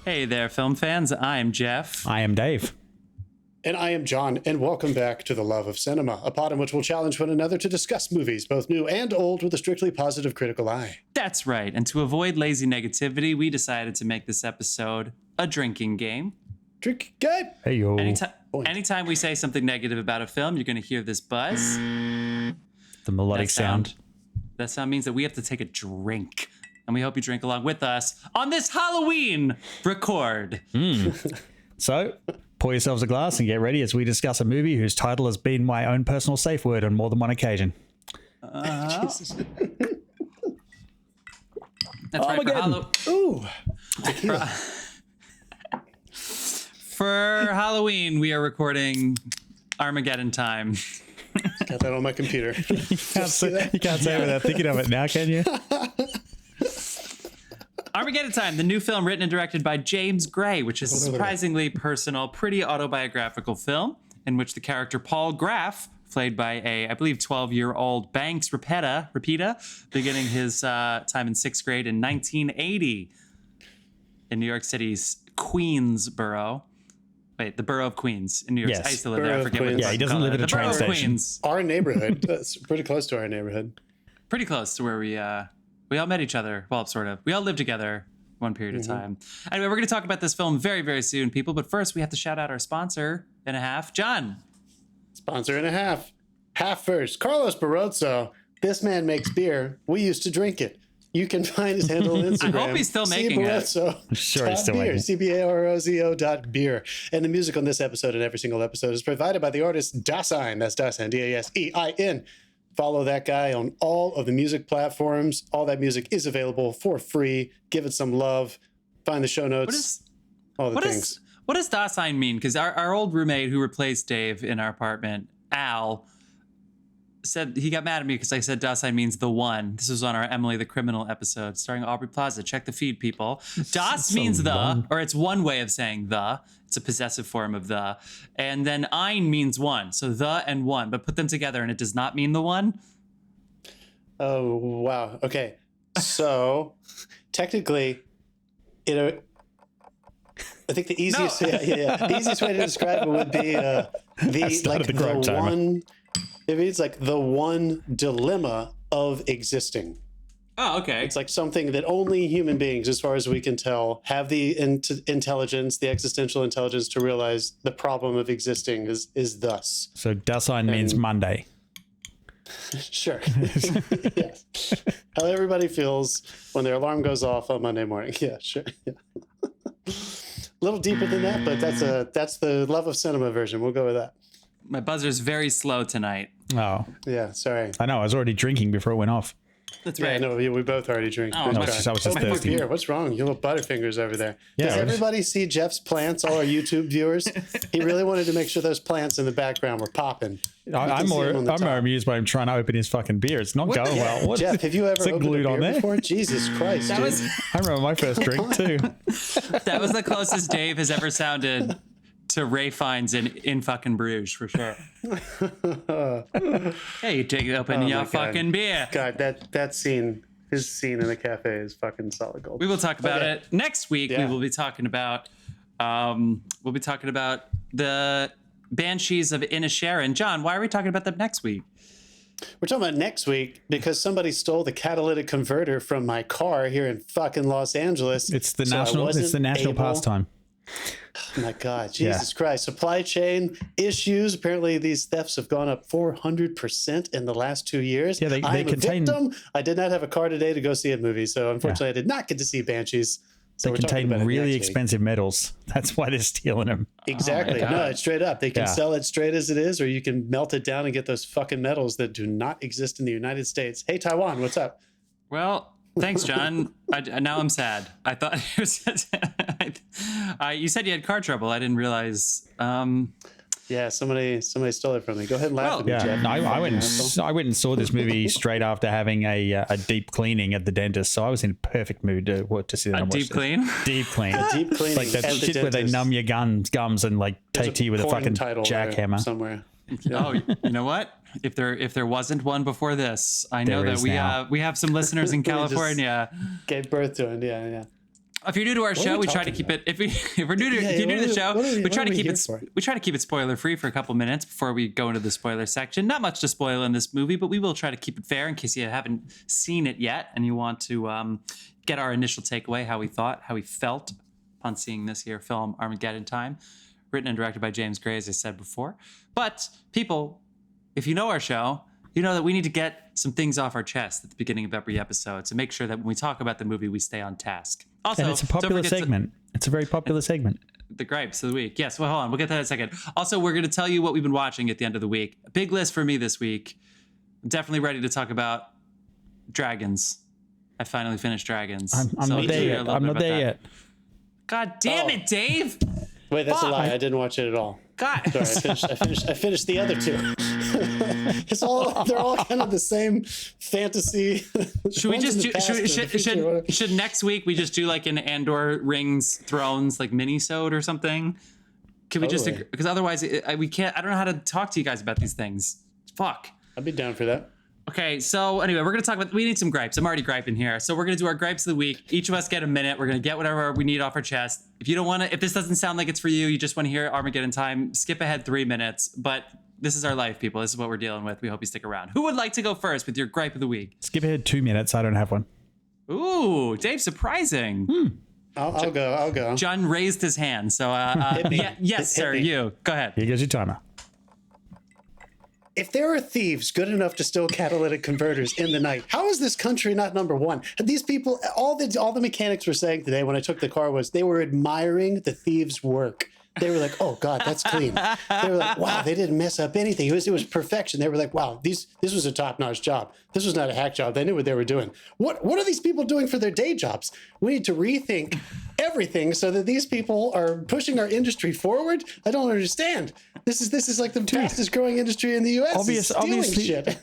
Hey there, film fans. I'm Jeff. I am Dave. And I am John, and welcome back to The Love of Cinema, a pod in which we'll challenge one another to discuss movies, both new and old, with a strictly positive critical eye. That's right. And to avoid lazy negativity, we decided to make this episode a drinking game. Drink game! Hey, yo. Anytime we say something negative about a film, you're going to hear this buzz. The melodic sound. That sound means that we have to take a drink. And we hope you drink along with us on this Halloween record. So, pour yourselves a glass and get ready as we discuss a movie whose title has been my own personal safe word on more than one occasion. Jesus. That's right. Ooh. Tequila. For Halloween, we are recording Armageddon Time. Got that on my computer. You can't say it without thinking of it now, can you? Armageddon Time, the new film written and directed by James Gray, which is a surprisingly personal, pretty autobiographical film in which the character Paul Graff, played by I believe, 12-year-old Banks Repeta, beginning his time in sixth grade in 1980 in New York City's Queensboro. Wait, the borough of Queens in New York. Yes. I used to live there. I forget what Yeah, he doesn't live at a train station. Queens. Our neighborhood. That's pretty close to our neighborhood. Pretty close to where we all met each other. Well, sort of. We all lived together one period of time. Anyway, we're going to talk about this film very, very soon, people. But first, we have to shout out our sponsor and a half, John. Sponsor and a half. Half first. Carlos Barroso. This man makes beer. We used to drink it. You can find his handle on Instagram. I hope he's still making it. Sure, he's still making it. CBAROZO.beer. And the music on this episode and every single episode is provided by the artist Dasein. That's Dasein, Dasein. Follow that guy on all of the music platforms. All that music is available for free. Give it some love. Find the show notes. All the things. What does Dasein mean? Because our old roommate who replaced Dave in our apartment, Al, said he got mad at me because I said Dasein means the one. This was on our Emily the Criminal episode starring Aubrey Plaza. Check the feed, people. Das means the, or it's one way of saying the. It's a possessive form of the. And then ein means one. So the and one, but put them together and it does not mean the one. Oh, wow. Okay. So technically, I think the easiest, the easiest way to describe it would be the one. It means like the one dilemma of existing. Oh, okay. It's like something that only human beings, as far as we can tell, have the intelligence, the existential intelligence to realize the problem of existing is thus. So Dasein means Monday. Sure. Yes. How everybody feels when their alarm goes off on Monday morning. Yeah, sure. Yeah. A little deeper than that, but that's the Love of Cinema version. We'll go with that. My buzzer's very slow tonight. Oh. Yeah, sorry. I know, I was already drinking before it went off. That's right. Yeah, no, we both already drink. Oh, I was just thirsty. Beer. What's wrong? You little butterfingers over there. Yeah, Does everybody see Jeff's plants? All our YouTube viewers. He really wanted to make sure those plants in the background were popping. I'm more amused by him trying to open his fucking beer. It's not going well. What? Jeff, have you ever opened glued a beer on there before? Jesus Christ, That dude. was I remember my first drink too. that was the closest Dave has ever sounded to Ray Fiennes in fucking Bruges, for sure. Hey, you take it open your fucking beer. God, that scene, his scene in the cafe is fucking solid gold. We will talk about it next week. Yeah. We will be talking about the Banshees of Inisherin. John, why are we talking about them next week? We're talking about next week because somebody stole the catalytic converter from my car here in fucking Los Angeles. It's the national pastime. Oh my God, Jesus Christ. Supply chain issues. Apparently these thefts have gone up 400% in the last 2 years. Yeah, I'm a victim. I did not have a car today to go see a movie, so unfortunately I did not get to see Banshees. So they contain really expensive metals. That's why they're stealing them. Exactly. No, it's straight up. They can sell it straight as it is, or you can melt it down and get those fucking metals that do not exist in the United States. Hey, Taiwan, what's up? Well, thanks, John. Now I'm sad. I thought it was. You said you had car trouble. I didn't realize. Yeah, somebody stole it from me. Go ahead and laugh at me, Yeah, Jeff. no, I went and saw this movie straight after having a deep cleaning at the dentist, so I was in perfect mood to see that. A deep clean? Deep clean. A deep cleaning. Like that at the shit where they dentist. numb your gums and like take to you with a fucking title jackhammer. somewhere. Oh, you know what? If there wasn't one before this, I know There that is now. we have some listeners in California. Gave birth to it. Yeah. If you're new to our show, we try to keep it. If we're new to if you're new to the show, we try to keep it. We try to keep it spoiler free for a couple minutes before we go into the spoiler section. Not much to spoil in this movie, but we will try to keep it fair in case you haven't seen it yet and you want to get our initial takeaway, how we thought, how we felt upon seeing this here film, Armageddon Time, written and directed by James Gray, as I said before. But people, if you know our show, you know that we need to get some things off our chest at the beginning of every episode to make sure that when we talk about the movie, we stay on task. Also, and it's a popular segment. It's a very popular segment. The gripes of the week. Yes, well, hold on. We'll get to that in a second. Also, we're going to tell you what we've been watching at the end of the week. A big list for me this week. I'm definitely ready to talk about Dragons. I finally finished Dragons. I'm not there yet. I'm not there yet. God damn it, Dave. Wait, that's a lie. I didn't watch it at all. God. Sorry, I finished the other two. They're all kind of the same fantasy. Should we just do? Should next week we just do like an Andor Rings Thrones like mini-sode or something? Can we just? Because otherwise we can't. I don't know how to talk to you guys about these things. Fuck. I'd be down for that. Okay, so anyway, we're going to talk about, we need some gripes. I'm already griping here. So we're going to do our gripes of the week. Each of us get a minute. We're going to get whatever we need off our chest. If you don't want to, if this doesn't sound like it's for you, you just want to hear Armageddon Time, skip ahead 3 minutes. But this is our life, people. This is what we're dealing with. We hope you stick around. Who would like to go first with your gripe of the week? Skip ahead 2 minutes. I don't have one. Ooh, Dave, surprising. I'll go. John raised his hand. So, yes, sir, you. Go ahead. Here goes your timer. If there are thieves good enough to steal catalytic converters in the night, how is this country not number one? These people, all the mechanics were saying today when I took the car was they were admiring the thieves' work. They were like, "Oh God, that's clean." They were like, "Wow, they didn't mess up anything. It was perfection." They were like, "Wow, this was a top-notch job. This was not a hack job. They knew what they were doing." What are these people doing for their day jobs? We need to rethink everything so that these people are pushing our industry forward. I don't understand. This is like the fastest growing industry in the U.S.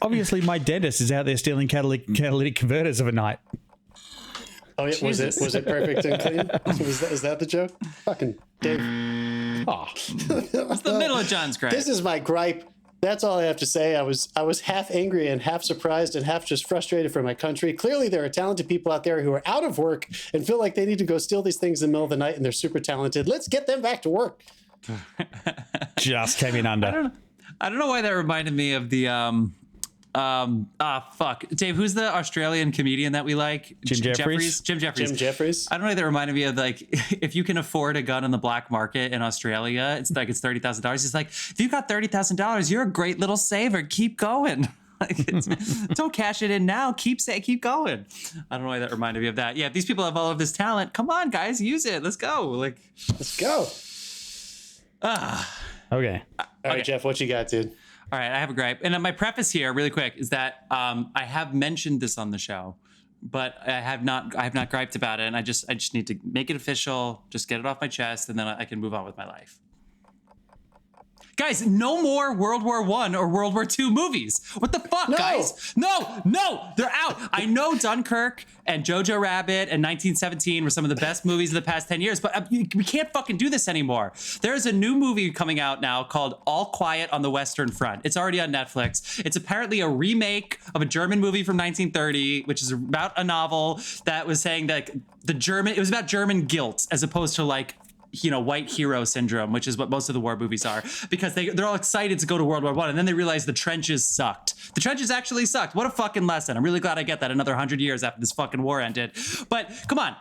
Obviously, my dentist is out there stealing catalytic converters of a night. Oh yeah, was it perfect and clean? Is that the joke? Fucking Dave. Oh. It's the middle of John's gripe. This is my gripe. That's all I have to say. I was half angry and half surprised and half just frustrated for my country. Clearly, there are talented people out there who are out of work and feel like they need to go steal these things in the middle of the night, and they're super talented. Let's get them back to work. Just came in under. I don't know why that reminded me of the Dave, who's the Australian comedian that we like? Jim Jeffries. Jim Jeffries. I don't know why that reminded me of like if you can afford a gun in the black market in Australia, it's $30,000. He's like, if you got $30,000, you're a great little saver. Keep going. Don't cash it in now. Keep going. I don't know why that reminded me of that. Yeah, if these people have all of this talent, come on, guys, use it. Let's go. Let's go. Okay. All right, Jeff, what you got, dude? All right, I have a gripe. And my preface here, really quick, is that I have mentioned this on the show, but I have not griped about it. And I just need to make it official, just get it off my chest, and then I can move on with my life. Guys, no more World War I or World War II movies. What the fuck, guys? No, they're out. I know Dunkirk and Jojo Rabbit and 1917 were some of the best movies of the past 10 years, but we can't fucking do this anymore. There's a new movie coming out now called All Quiet on the Western Front. It's already on Netflix. It's apparently a remake of a German movie from 1930, which is about a novel that was saying that it was about German guilt as opposed to like, white hero syndrome, which is what most of the war movies are, because they're all excited to go to World War I, and then they realize the trenches sucked. The trenches actually sucked. What a fucking lesson. I'm really glad I get that another 100 years after this fucking war ended. But come on.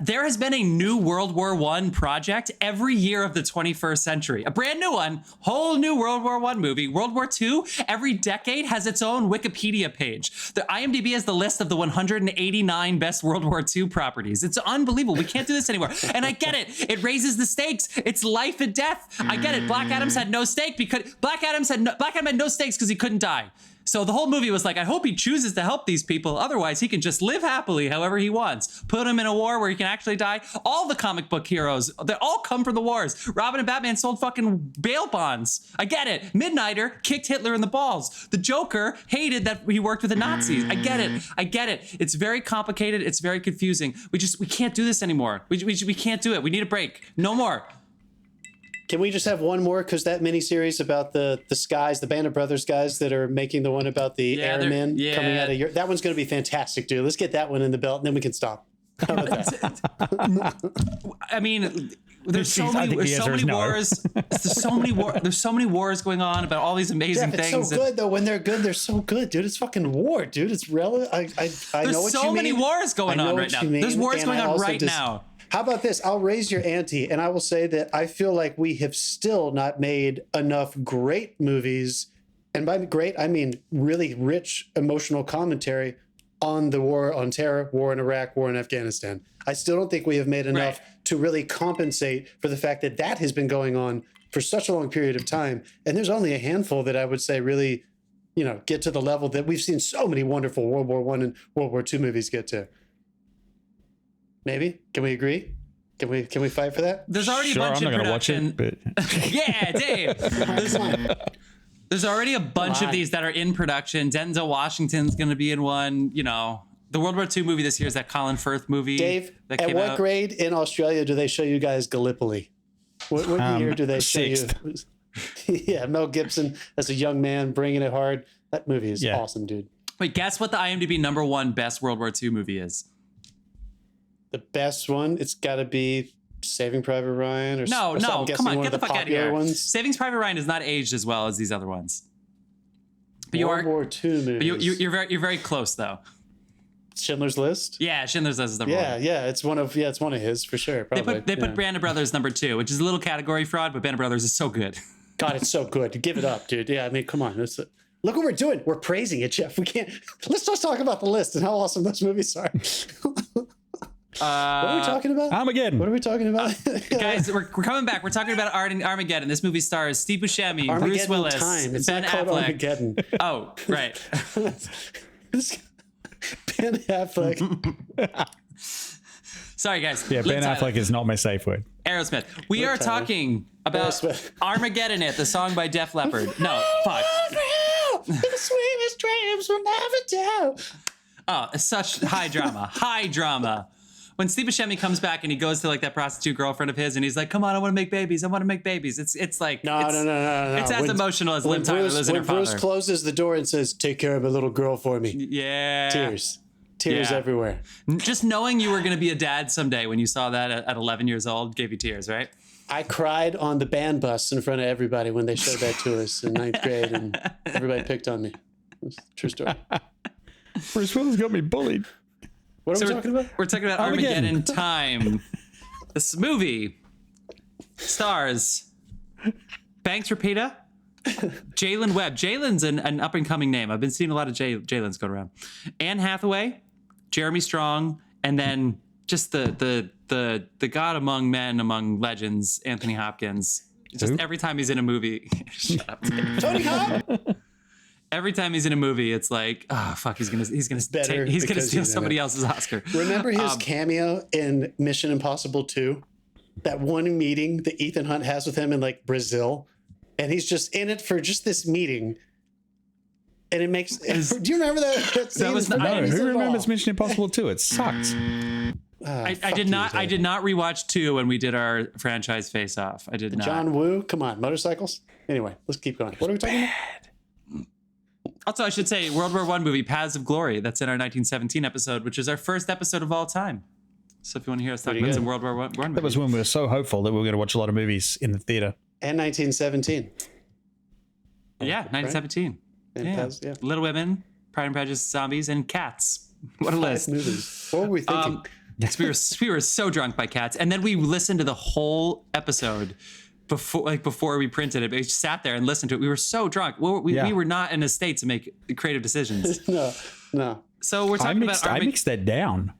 There has been a new World War I project every year of the 21st century. A brand new one, whole new World War I movie. World War II, every decade has its own Wikipedia page. The IMDb has the list of the 189 best World War II properties. It's unbelievable. We can't do this anymore. And I get it. It raises the stakes. It's life and death. I get it. Black Adam had no stake because Black Adam had no stakes because he couldn't die. So the whole movie was like, I hope he chooses to help these people. Otherwise, he can just live happily however he wants. Put him in a war where he can actually die. All the comic book heroes, they all come from the wars. Robin and Batman sold fucking bail bonds. I get it. Midnighter kicked Hitler in the balls. The Joker hated that he worked with the Nazis. I get it. It's very complicated. It's very confusing. We can't do this anymore. We can't do it. We need a break. No more. Can we just have one more? Because that miniseries about the skies, the Band of Brothers guys that are making the one about the airmen coming out of Europe, that one's going to be fantastic, dude. Let's get that one in the belt, and then we can stop. How about that? I mean, there's so I think many, the there's so answer is many no. wars. There's so many wars going on about all these amazing It's things. so good though. When they're good, they're so good, dude. It's fucking war, dude. It's relevant. I know There's what you mean. so many wars going I know on what right now. you mean, There's wars and going I on also right now. How about this? I'll raise your ante, and I will say that I feel like we have still not made enough great movies, and by great I mean really rich emotional commentary on the war on terror, war in Iraq, war in Afghanistan. I still don't think we have made enough to really compensate for the fact that that has been going on for such a long period of time. And there's only a handful that I would say really, get to the level that we've seen so many wonderful World War I and World War II movies get to. Maybe? Can we agree? Can we fight for that? There's already Sure, a bunch I'm in not gonna watch production. it, but Yeah, Dave. There's already a bunch Come of on. these that are in production. Denzel Washington's going to be in one. The World War II movie this year is that Colin Firth movie. Dave, that at came what out. grade in Australia do they show you guys Gallipoli? What year do they show sixth. you? Yeah, Mel Gibson as a young man bringing it hard. That movie is awesome, dude. Wait, guess what the IMDb #1 best World War II movie is? The best one, it's got to be Saving Private Ryan or No, or so I'm no, guessing come on, one get the of the fuck out of popular here. ones. Savings Private Ryan is not aged as well as these other ones. But World War II movies. But you're very close though. Schindler's List. Yeah, Schindler's List is number one. Yeah, it's one of his for sure. They Probably. put Band of Brothers #2, which is a little category fraud, but Band of Brothers is so good. God, it's so good. Give it up, dude. Yeah, I mean, come on. Look what we're doing. We're praising it, Jeff. We can't. Let's just talk about the list and how awesome those movies are. What are we talking about? Armageddon. What are we talking about? Guys, we're coming back. We're talking about Armageddon. This movie stars Steve Buscemi, Bruce Armageddon Willis, Time. It's Ben not called Affleck. Armageddon. Oh, right. Ben Affleck. Sorry, guys. Yeah, Ben Liv Tyler, Affleck is not my safe word. Aerosmith. We are Tyler. talking about Aerosmith. Armageddon It, the song by Def Leppard. No, fuck. The sweetest dreams will never do. Oh, it's such high drama. High drama. When Steve Buscemi comes back and he goes to like that prostitute girlfriend of his and he's like, come on, I want to make babies. I want to make babies. It's like, No. It's as emotional as Liv Tyler losing her When Bruce father. closes the door and says, take care of a little girl for me. Yeah. Tears Yeah. everywhere. Just knowing you were going to be a dad someday when you saw that at 11 years old gave you tears, right? I cried on the band bus in front of everybody when they showed that to us in 9th grade, and everybody picked on me. It's a true story. Bruce Willis got me bullied. What are So we talking about? We're talking about Armageddon Time. This movie stars Banks Repeta, Jaylin Webb. Jaylin's an up-and-coming name. I've been seeing a lot of Jaylins going around. Anne Hathaway, Jeremy Strong, and then just the god among men, among legends, Anthony Hopkins. Just Who? every time he's in a movie, shut up. Tony Hawk. Every time he's in a movie, it's like, oh fuck, he's gonna Better steal because he's in somebody it. else's Oscar. Remember his cameo in Mission Impossible 2? That one meeting that Ethan Hunt has with him in like Brazil, and he's just in it for just this meeting. And it makes. Do you remember that scene? was It's not- the No, funniest who of all. remembers Mission Impossible 2? It sucked. I Fuck did you, not. I Dave. did not rewatch 2 when we did our franchise face off. I did not. John Woo, come on, motorcycles. Anyway, let's keep going. What are we talking about? Also, I should say World War I movie, Paths of Glory. That's in our 1917 episode, which is our first episode of all time. So if you want to hear us talk Pretty about good. some World War I movies. That was when we were so hopeful that we were going to watch a lot of movies in the theater. And 1917. Yeah, 1917. And Yeah. Paths, yeah. Little Women, Pride and Prejudice, Zombies, and Cats. What a 5 list. movies. What were we thinking? Yes, we were so drunk by Cats, and then we listened to the whole episode before we printed it. We just sat there and listened to it. We were so drunk. We were not in a state to make creative decisions. No. So we're I talking mixed about that down.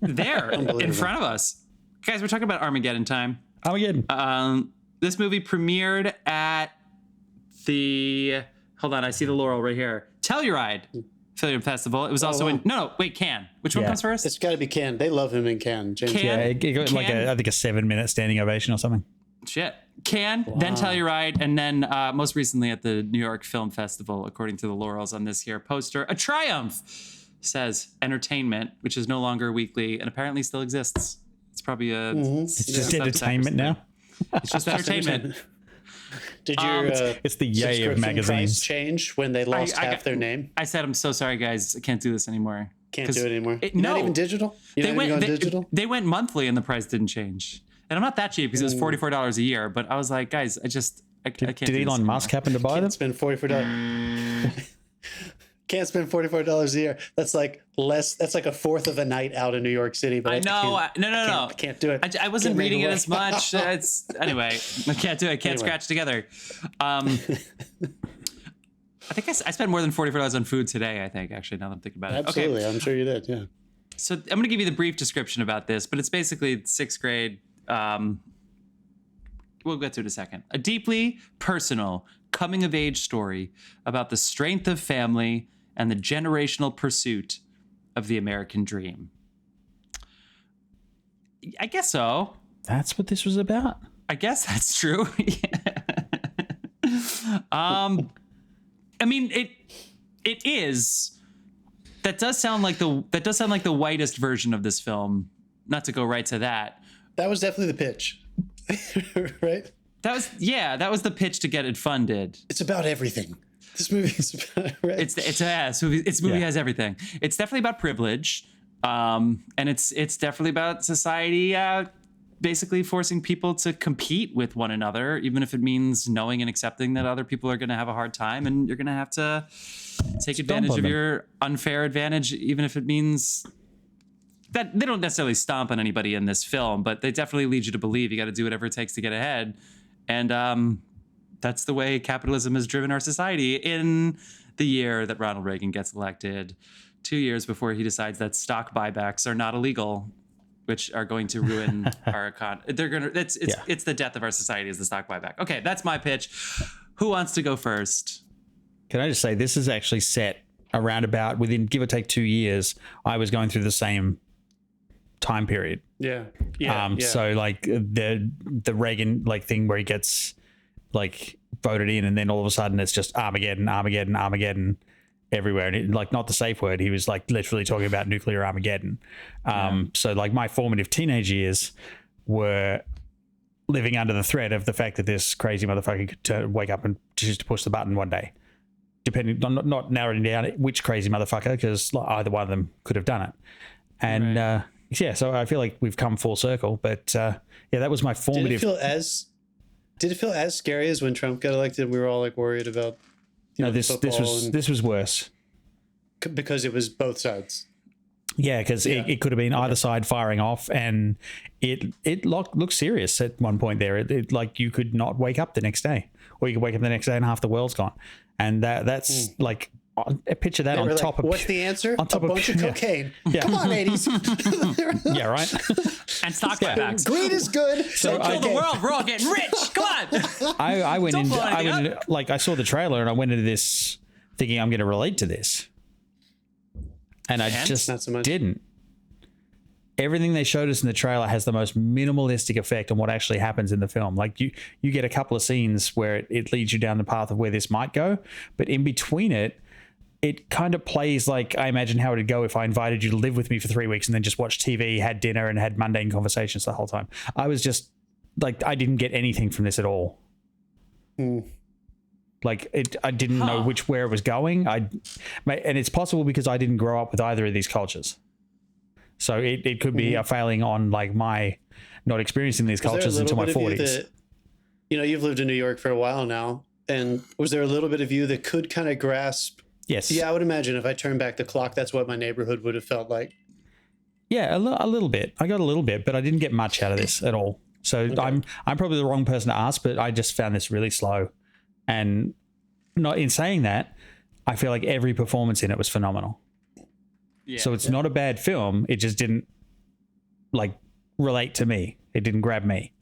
there in Unbelievable. front of us, guys. We're talking about Armageddon Time. Armageddon. This movie premiered at the. Hold on, I see the laurel right here. Telluride Film Festival. It was also in. No, wait, Cannes. Which one Yeah. comes first? It's got to be Cannes. They love him in Cannes. James Cannes. Yeah, it got like Can- I think a 7-minute standing ovation or something. Shit. Cannes, then Telluride, and then most recently at the New York Film Festival, according to the laurels on this here poster. A triumph, says entertainment, which is no longer weekly and apparently still exists. It's probably a. It's just entertainment now. It's just entertainment. Did your It's the yay of subscription price magazines. change when they lost half their name? I said, I'm so sorry, guys. I can't do this anymore. Can't do it anymore. Not No. even digital? You're not even going digital? They went monthly and the price didn't change. And I'm not that cheap because it was $44 a year. But I was like, guys, I can't. Did Elon Musk happen to buy them? Can't spend $44. Can't spend $44 a year. That's like less. That's like a fourth of a night out in New York City. But I know. No. I can't do it. I wasn't Can't make reading it work. as much. Anyway, I can't do it. I can't scratch together. I think I spent more than $44 on food today, I think, actually, now that I'm thinking about it. Absolutely. Okay. I'm sure you did. Yeah. So I'm going to give you the brief description about this, but it's basically sixth grade. We'll get to it in a second. A deeply personal coming-of-age story about the strength of family and the generational pursuit of the American dream. I guess so. That's what this was about? I guess that's true. I mean, it is. That does sound like the whitest version of this film. Not to go right to that. That was definitely the pitch, right? That was the pitch to get it funded. It's about everything. This movie is about, right? This movie has everything. It's definitely about privilege, and it's definitely about society basically forcing people to compete with one another, even if it means knowing and accepting that other people are going to have a hard time, and you're going to have to take advantage of your unfair advantage, even if it means that they don't necessarily stomp on anybody in this film, but they definitely lead you to believe you got to do whatever it takes to get ahead. And that's the way capitalism has driven our society in the year that Ronald Reagan gets elected, 2 years before he decides that stock buybacks are not illegal, which are going to ruin our economy. It's the death of our society is the stock buyback. Okay, that's my pitch. Who wants to go first? Can I just say, this is actually set around about within give or take 2 years. I was going through the same time period. Yeah. So like the Reagan like thing where he gets like voted in, and then all of a sudden it's just Armageddon everywhere, and it, like not the safe word. He was like literally talking about nuclear Armageddon. So like my formative teenage years were living under the threat of the fact that this crazy motherfucker could wake up and choose to push the button one day, depending on not narrowing down which crazy motherfucker, because either one of them could have done it. And so I feel like we've come full circle. But that was my formative. Did it feel as scary as when Trump got elected? We were all like worried about. This was worse because it was both sides. Yeah, because it could have been either side firing off, and it looked serious at one point there. It like you could not wake up the next day, or you could wake up the next day and half the world's gone. And that's like picture that on top of what's the answer? On top a bunch of cocaine. Yeah. Come on, 80s. Yeah, right. And stock buybacks. Greed is good. So kill the world. We're all getting rich. Come on. I went in. Like I saw the trailer and I went into this thinking I'm going to relate to this, and I just not so much. didn't. Everything they showed us in the trailer has the most minimalistic effect on what actually happens in the film. Like you get a couple of scenes where it leads you down the path of where this might go, but in between it kind of plays like I imagine how it'd go if I invited you to live with me for 3 weeks and then just watched TV, had dinner, and had mundane conversations the whole time. I was just like, I didn't get anything from this at all. Like I didn't know where it was going. And it's possible because I didn't grow up with either of these cultures. So it could be a failing on like my not experiencing these cultures until my 40s. You've lived in New York for a while now. And was there a little bit of you that could kind of grasp? Yes. Yeah, I would imagine if I turned back the clock, that's what my neighborhood would have felt like. Yeah, a little bit. I got a little bit, but I didn't get much out of this at all. So okay. I'm probably the wrong person to ask, but I just found this really slow. And not in saying that, I feel like every performance in it was phenomenal. Yeah, so it's not a bad film. It just didn't like relate to me. It didn't grab me.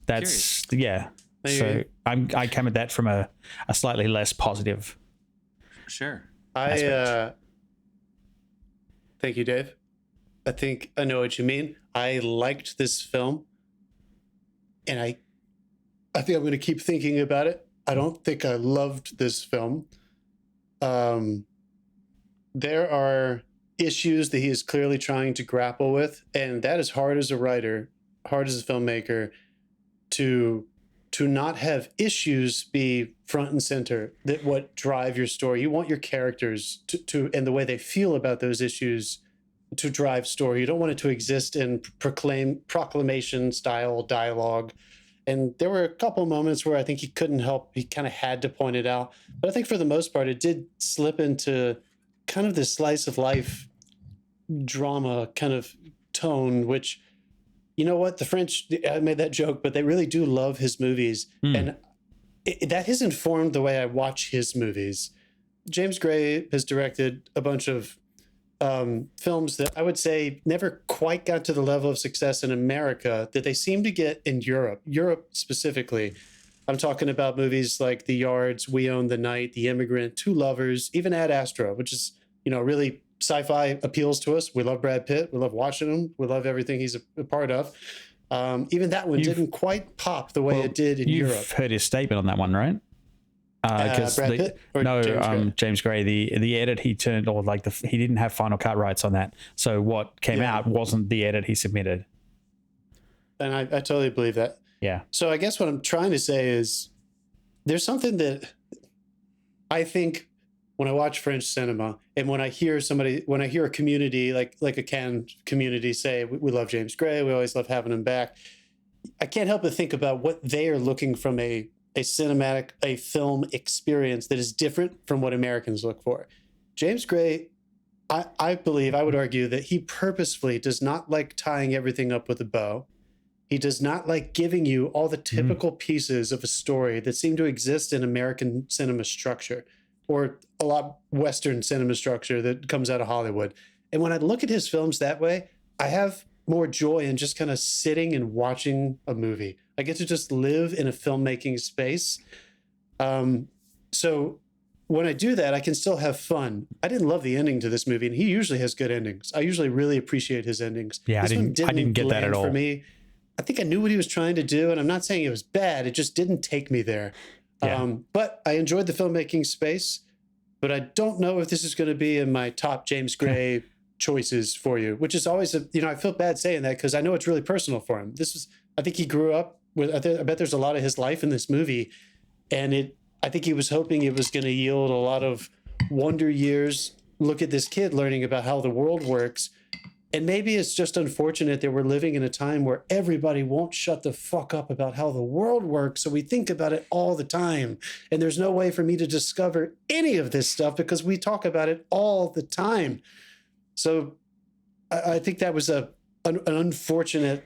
That's Curious. So I came at that from a slightly less positive. Sure. Thank you, Dave. I think I know what you mean. I liked this film, and I think I'm going to keep thinking about it. I don't think I loved this film. There are issues that he is clearly trying to grapple with, and that is hard as a writer, hard as a filmmaker, to not have issues be front and center, that what drive your story. You want your characters to and the way they feel about those issues to drive story. You don't want it to exist in proclamation style dialogue. And there were a couple moments where I think he couldn't help. He kind of had to point it out. But I think for the most part, it did slip into kind of this slice of life drama kind of tone, which, you know what, the French, I made that joke, but they really do love his movies. And that has informed the way I watch his movies. James Gray has directed a bunch of films that I would say never quite got to the level of success in America that they seem to get in Europe specifically. I'm talking about movies like The Yards, We Own the Night, The Immigrant, Two Lovers, even Ad Astra, which is, really sci-fi appeals to us. We love Brad Pitt. We love watching him. We love everything he's a part of. Even that one didn't quite pop the way it did in Europe. You've heard his statement on that one, right? Brad Pitt or James Gray, the edit he turned, or like he didn't have final cut rights on that, so what came out wasn't the edit he submitted. And I totally believe that. Yeah. So I guess what I'm trying to say is there's something that I think when I watch French cinema and when I hear a community like a Cannes community say, we love James Gray, we always love having him back, I can't help but think about what they are looking from a film experience that is different from what Americans look for. James Gray, I believe, I would argue that he purposefully does not like tying everything up with a bow. He does not like giving you all the typical pieces of a story that seem to exist in American cinema structure, or a lot Western cinema structure that comes out of Hollywood. And when I look at his films that way, I have more joy in just kind of sitting and watching a movie. I get to just live in a filmmaking space. So when I do that, I can still have fun. I didn't love the ending to this movie, and he usually has good endings. I usually really appreciate his endings. Yeah, I didn't get that at all. For me, I think I knew what he was trying to do, and I'm not saying it was bad. It just didn't take me there. Yeah. But I enjoyed the filmmaking space, but I don't know if this is going to be in my top James Gray choices for you, which is always I feel bad saying that because I know it's really personal for him. I think he grew up with, I bet there's a lot of his life in this movie, and I think he was hoping it was going to yield a lot of wonder years. Look at this kid learning about how the world works. And maybe it's just unfortunate that we're living in a time where everybody won't shut the fuck up about how the world works. So we think about it all the time. And there's no way for me to discover any of this stuff because we talk about it all the time. So I think that was an unfortunate,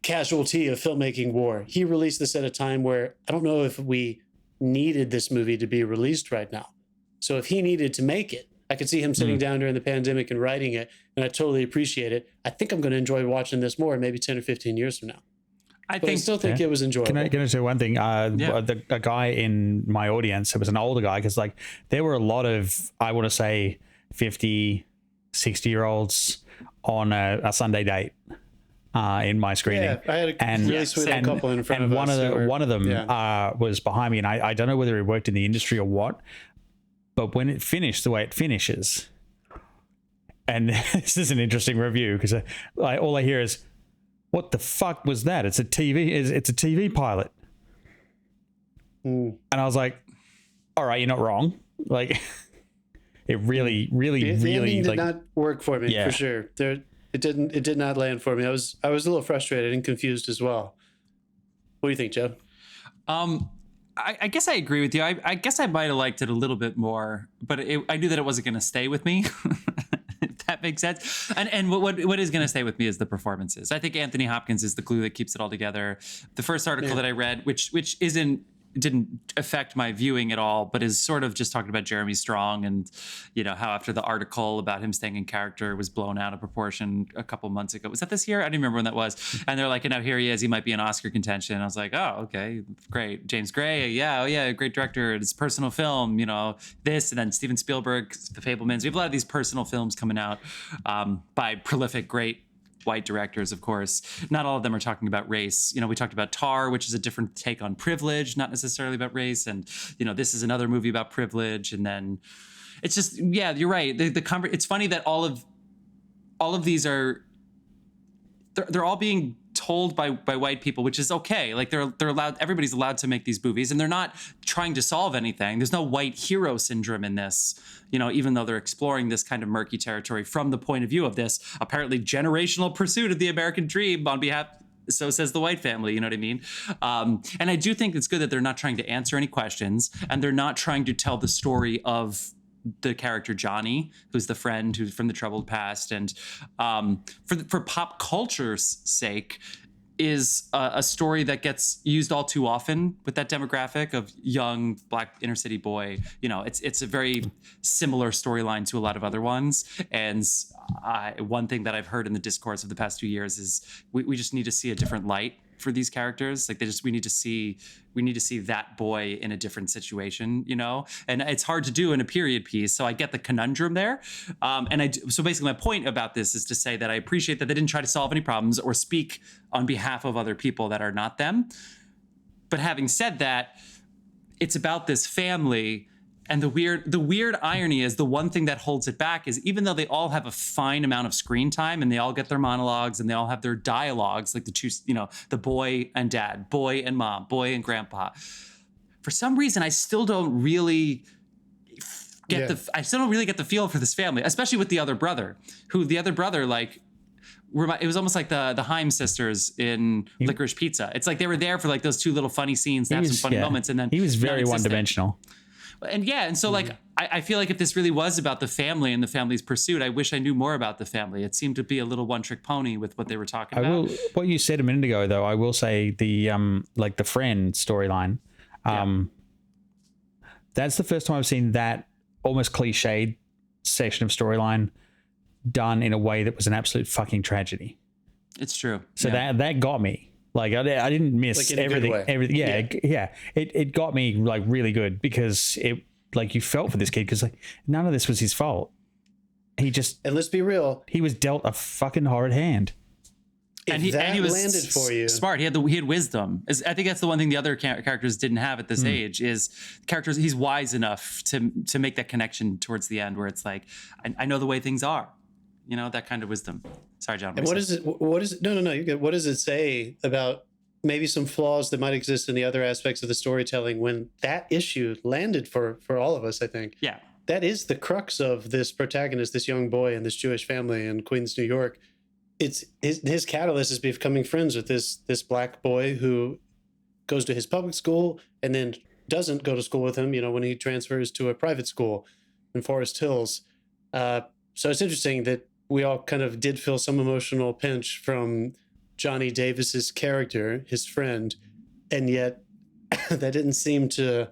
casualty of filmmaking war. He released this at a time where I don't know if we needed this movie to be released right now. So if he needed to make it, I could see him sitting down during the pandemic and writing it, and I totally appreciate it. I think I'm going to enjoy watching this more, maybe 10 or 15 years from now. I still think it was enjoyable. Can I say one thing? A guy in my audience, it was an older guy, because there were a lot of, I want to say, 50, 60-year-olds on a Sunday date in my screening. Yeah, I had a really sweet couple in front of us. One of them was behind me, and I don't know whether he worked in the industry or what, but when it finished the way it finishes, and this is an interesting review because all I hear is, "What the fuck was that? It's a TV pilot." And I was like, "All right, you're not wrong." It really did not work for me for sure. It did not land for me. I was a little frustrated and confused as well. What do you think, Joe? I guess I agree with you. I guess I might have liked it a little bit more, but I knew that it wasn't going to stay with me. If that makes sense. And what is going to stay with me is the performances. I think Anthony Hopkins is the glue that keeps it all together. The first article that I read, which didn't affect my viewing at all, but is sort of just talking about Jeremy Strong and, how after the article about him staying in character was blown out of proportion a couple months ago. Was that this year? I don't even remember when that was. And they're like, and now here he is. He might be in Oscar contention. I was like, oh, okay, great. James Gray. Yeah, great director. It's personal film, this, and then Steven Spielberg, The Fabelmans. We have a lot of these personal films coming out by prolific, great white directors, of course. Not all of them are talking about race. We talked about Tar, which is a different take on privilege, not necessarily about race. And, this is another movie about privilege. And then it's just, yeah, you're right. It's funny that all of these are, they're all being told by white people, which is okay. Like they're allowed, everybody's allowed to make these movies, and they're not trying to solve anything. There's no white hero syndrome in this, you know, even though they're exploring this kind of murky territory from the point of view of this apparently generational pursuit of the American dream on behalf, so says the white family, you know what I mean? And I do think it's good that they're not trying to answer any questions, and they're not trying to tell the story of the character Johnny, who's the friend who's from the troubled past. And for pop culture's sake, is a story that gets used all too often with that demographic of young black inner city boy. You know, it's a very similar storyline to a lot of other ones. And one thing that I've heard in the discourse of the past 2 years is we just need to see a different light for these characters. Like we need to see that boy in a different situation, you know? And it's hard to do in a period piece. So I get the conundrum there. So basically my point about this is to say that I appreciate that they didn't try to solve any problems or speak on behalf of other people that are not them. But having said that, it's about this family. And the weird irony is the one thing that holds it back is even though they all have a fine amount of screen time and they all get their monologues and they all have their dialogues, like the two, you know, the boy and dad, boy and mom, boy and grandpa. For some reason, I still don't really get the feel for this family, especially with the other brother, like, it was almost like the Haim sisters in Licorice Pizza. It's like they were there for like those two little funny scenes to have some funny moments, and then he was very one-dimensional. And so like I feel like if this really was about the family and the family's pursuit, I wish I knew more about the family. It seemed to be a little one-trick pony with what they were talking about. What you said a minute ago, though, I will say the like the friend storyline. That's the first time I've seen that almost cliched section of storyline done in a way that was an absolute fucking tragedy. It's true. So that got me. Like I didn't miss like everything. It got me like really good because it like you felt for this kid because like none of this was his fault. And let's be real, he was dealt a fucking horrid hand. And he was landed for you. Smart. He had wisdom. I think that's the one thing the other characters didn't have at this age is characters. He's wise enough to make that connection towards the end where it's like I know the way things are. You know, that kind of wisdom. Sorry, John. And what is it? No, you're good. What does it say about maybe some flaws that might exist in the other aspects of the storytelling when that issue landed for all of us, I think. Yeah. That is the crux of this protagonist, this young boy and this Jewish family in Queens, New York. It's his catalyst is becoming friends with this black boy who goes to his public school and then doesn't go to school with him, you know, when he transfers to a private school in Forest Hills. So it's interesting that we all kind of did feel some emotional pinch from Johnny Davis's character, his friend, and yet that didn't seem to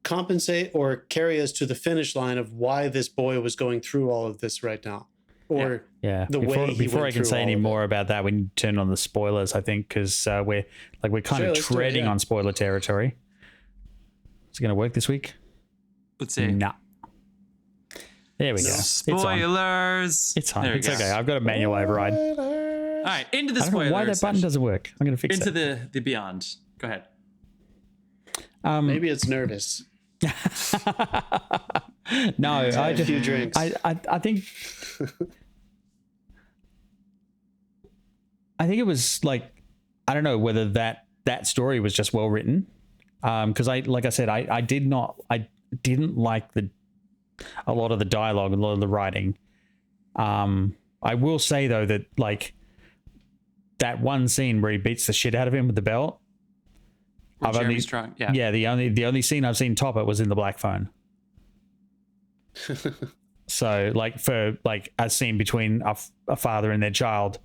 compensate or carry us to the finish line of why this boy was going through all of this right now, or before I can say any more about that, we need to turn on the spoilers, I think, because we're kind of treading on spoiler territory. Is it going to work this week? Let's see. Nah. There we go. Spoilers. It's on. It's okay. I've got a manual override. All right, into the spoilers. I don't know why that button doesn't work. I'm going to fix it. Into the beyond. Go ahead. Maybe it's nervous. No, I just a few drinks. I think it was like, I don't know whether that story was just well written. Because I didn't like a lot of the dialogue, a lot of the writing. I will say though that like that one scene where he beats the shit out of him with the belt. The only scene I've seen top it was in the Black Phone. So like for like a scene between a father and their child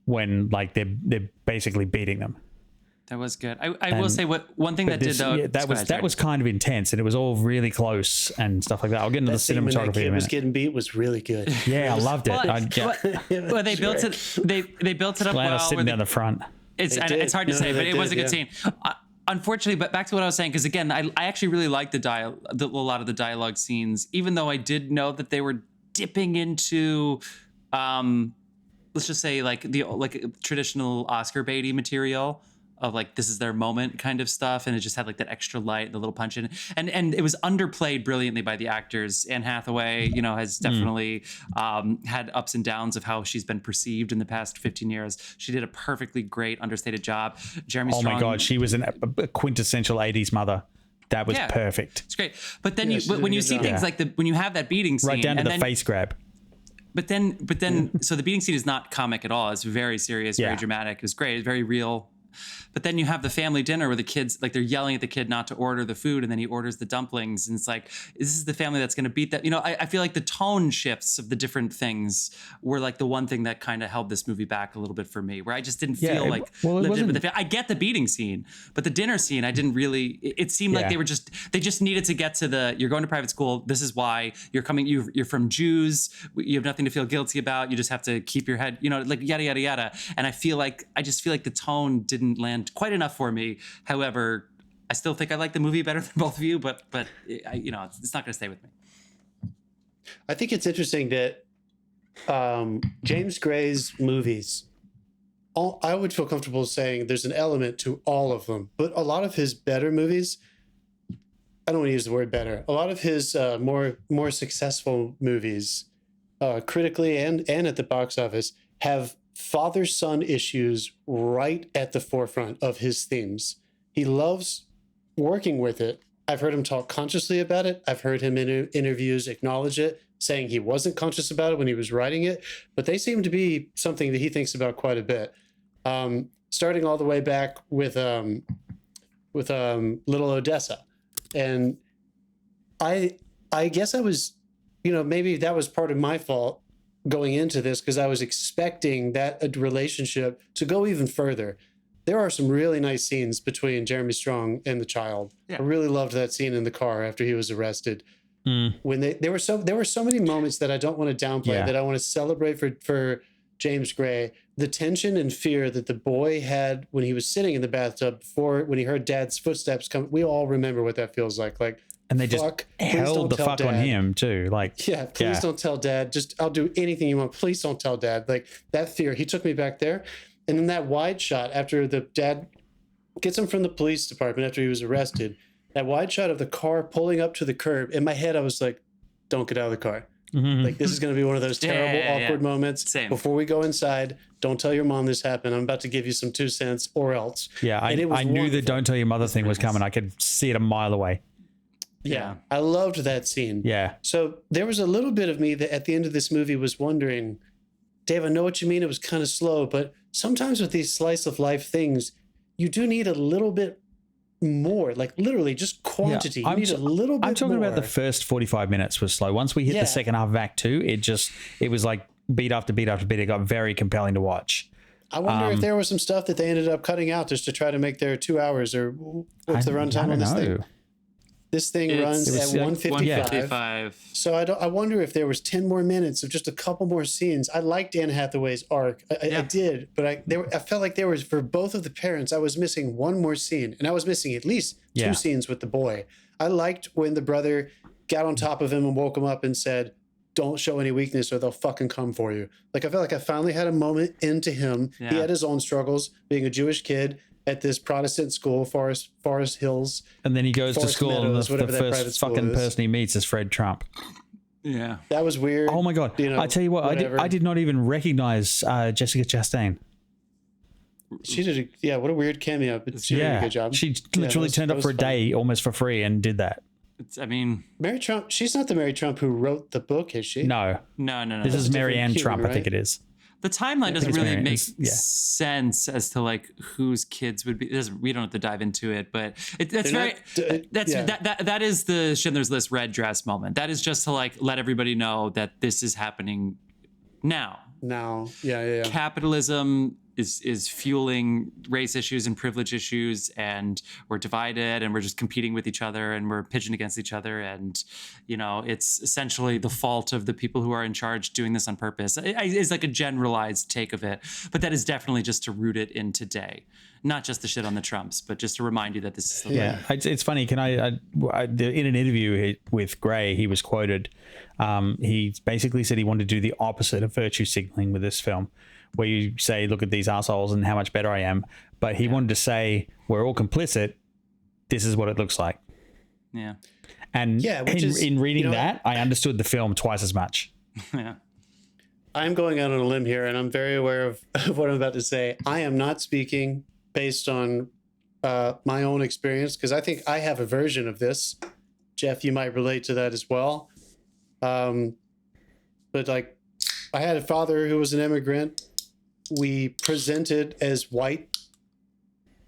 when like they're basically beating them. That was good. I will say one thing that did though. Yeah, that was kind of intense, and it was all really close and stuff like that. I'll get into the cinematography in a minute. Was getting beat was really good. Yeah, I loved it. Well, they built it. They built it up well. Sitting down the front. It's hard to say, but it was a good scene. Unfortunately, but back to what I was saying, because again, I actually really liked a lot of the dialogue scenes, even though I did know that they were dipping into, let's just say like traditional Oscar baity material. of like this is their moment kind of stuff, and it just had like that extra light, the little punch in it, and it was underplayed brilliantly by the actors. Anne Hathaway, you know, has definitely had ups and downs of how she's been perceived in the past 15 years. She did a perfectly great understated job. Jeremy Strong, my God, she was a quintessential 80s mother. That was perfect. It's great. But then when you see things like when you have that beating scene, right down to the face grab. But then, so the beating scene is not comic at all. It's very serious, very dramatic. It was great. It's very real. But then you have the family dinner where the kids, like, they're yelling at the kid not to order the food, and then he orders the dumplings, and it's like, this is the family that's going to beat that. You know, I feel like the tone shifts of the different things were like the one thing that kind of held this movie back a little bit for me, where I just didn't feel like lived in with the I get the beating scene, but the dinner scene, I didn't really. It seemed like they just needed to get to the, you're going to private school. This is why you're coming. You're from Jews. You have nothing to feel guilty about. You just have to keep your head, you know, like yada yada yada. And I just feel like the tone didn't land quite enough for me. However, I still think I like the movie better than both of you, but you know, it's not going to stay with me. I think it's interesting that James Gray's movies, I would feel comfortable saying there's an element to all of them, but a lot of his better movies, I don't want to use the word better, a lot of his more successful movies, critically and at the box office, have father-son issues right at the forefront of his themes. He loves working with it. I've heard him talk consciously about it. I've heard him in interviews acknowledge it, saying he wasn't conscious about it when he was writing it, but they seem to be something that he thinks about quite a bit. Starting all the way back with Little Odessa. And I guess I was, you know, maybe that was part of my fault going into this, because I was expecting that relationship to go even further. There are some really nice scenes between Jeremy Strong and the child. I really loved that scene in the car after he was arrested. When there were so many moments that I don't want to downplay, that I want to celebrate for James Gray. The tension and fear that the boy had when he was sitting in the bathtub when he heard Dad's footsteps come. We all remember what that feels like. Like, and they just held the fuck on him too. Like, please don't tell Dad. Just, I'll do anything you want. Please don't tell Dad. Like, that fear, he took me back there. And then that wide shot after the dad gets him from the police department after he was arrested, that wide shot of the car pulling up to the curb. In my head, I was like, don't get out of the car. Like, this is going to be one of those terrible, awkward moments. Same. Before we go inside, don't tell your mom this happened. I'm about to give you some 2 cents or else. Yeah, I knew the don't tell your mother thing was coming. I could see it a mile away. Yeah, I loved that scene. Yeah. So there was a little bit of me that at the end of this movie was wondering, Dave, I know what you mean. It was kind of slow, but sometimes with these slice of life things, you do need a little bit more, like literally just quantity. You need a little bit more. I'm talking about the first 45 minutes was slow. Once we hit the second half of Act 2, it was like beat after beat after beat. It got very compelling to watch. I wonder if there was some stuff that they ended up cutting out just to try to make their 2 hours, or what's the runtime on this thing? This thing runs at 155. So I wonder if there was 10 more minutes of just a couple more scenes. I liked Anne Hathaway's arc. I did, but I felt like there was, for both of the parents, I was missing one more scene, and I was missing at least 2 scenes with the boy. I liked when the brother got on top of him and woke him up and said, don't show any weakness or they'll fucking come for you. Like, I felt like I finally had a moment into him. He had his own struggles being a Jewish kid at this Protestant school, Forest Hills. And then he goes to school, Meadows, and the first fucking person he meets is Fred Trump. Yeah. That was weird. Oh my God. You know, I tell you what, I did not even recognize Jessica Chastain. She did what a weird cameo, but she did a good job. She literally turned up for a day almost for free and did that. Mary Trump, she's not the Mary Trump who wrote the book, is she? No. This is Mary Ann Trump, right? I think it is. The timeline doesn't really make sense as to like whose kids would be. We don't have to dive into it, but that is the Schindler's List red dress moment. That is just to like let everybody know that this is happening now. Capitalism is fueling race issues and privilege issues, and we're divided and we're just competing with each other and we're pitching against each other, and you know, it's essentially the fault of the people who are in charge doing this on purpose. It's like a generalized take of it, but that is definitely just to root it in today, not just the shit on the Trumps, but just to remind you that this is the It's funny. Can I in an interview with Gray, he was quoted, he basically said he wanted to do the opposite of virtue signaling with this film, where you say, look at these assholes and how much better I am. But he wanted to say, we're all complicit. This is what it looks like. Yeah. And in reading that, I understood the film twice as much. Yeah. I'm going out on a limb here, and I'm very aware of what I'm about to say. I am not speaking based on my own experience, because I think I have a version of this. Jeff, you might relate to that as well. But like, I had a father who was an immigrant. We presented as white,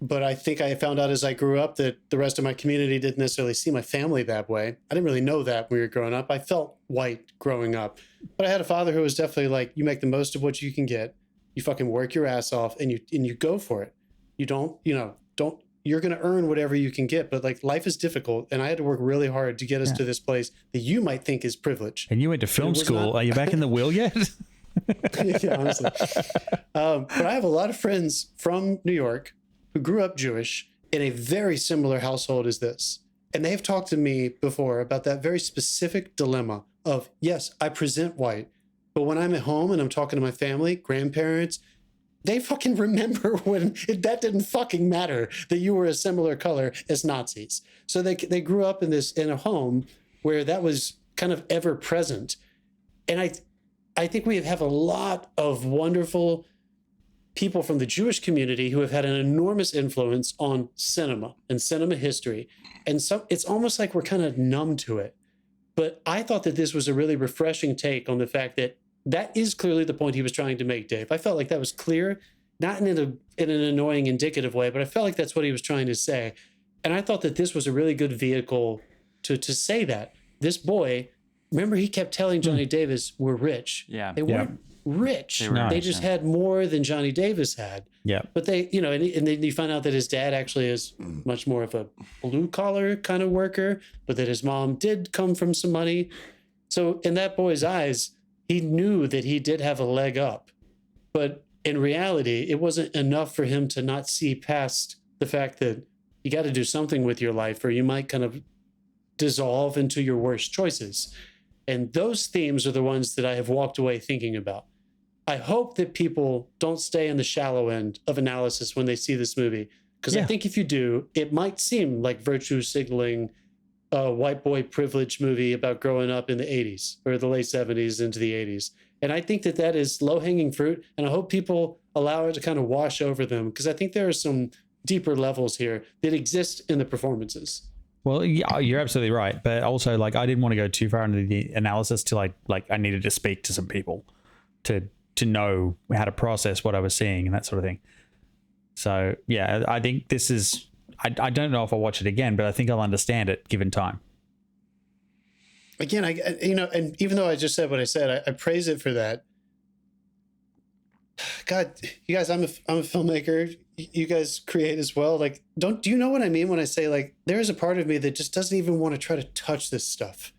but I think I found out as I grew up that the rest of my community didn't necessarily see my family that way. I didn't really know that when we were growing up. I felt white growing up, but I had a father who was definitely like, you make the most of what you can get. You fucking work your ass off and you go for it. You don't, you're going to earn whatever you can get, but like life is difficult. And I had to work really hard to get us to this place that you might think is privilege. And you went to film school. Are you back in the wheel yet? Yeah, honestly. But I have a lot of friends from New York who grew up Jewish in a very similar household as this. And they've talked to me before about that very specific dilemma of, yes, I present white, but when I'm at home and I'm talking to my family, grandparents, they fucking remember when that didn't fucking matter that you were a similar color as Nazis. So they grew up in a home where that was kind of ever present. And I think we have a lot of wonderful people from the Jewish community who have had an enormous influence on cinema and cinema history. And so it's almost like we're kind of numb to it. But I thought that this was a really refreshing take on the fact that is clearly the point he was trying to make, Dave. I felt like that was clear, not in an annoying, indicative way, but I felt like that's what he was trying to say. And I thought that this was a really good vehicle to say that. This boy, remember, he kept telling Johnny Davis, we're rich. Yeah. They weren't rich. They just had more than Johnny Davis had. Yeah. But they, and then you find out that his dad actually is much more of a blue collar kind of worker, but that his mom did come from some money. So in that boy's eyes, he knew that he did have a leg up, but in reality, it wasn't enough for him to not see past the fact that you got to do something with your life or you might kind of dissolve into your worst choices. And those themes are the ones that I have walked away thinking about. I hope that people don't stay in the shallow end of analysis when they see this movie, because I think if you do, it might seem like virtue signaling a white boy privilege movie about growing up in the 80s or the late 70s into the 80s. And I think that is low-hanging fruit, and I hope people allow it to kind of wash over them, because I think there are some deeper levels here that exist in the performances. Well, yeah, you're absolutely right. But also, like, I didn't want to go too far into the analysis till I needed to speak to some people to know how to process what I was seeing and that sort of thing. So, yeah, I think this is... I don't know if I'll watch it again, but I think I'll understand it given time. Again, and even though I just said what I said, I praise it for that. God, you guys, I'm a filmmaker. You guys create as well. Like, do you know what I mean when I say, like, there is a part of me that just doesn't even want to try to touch this stuff.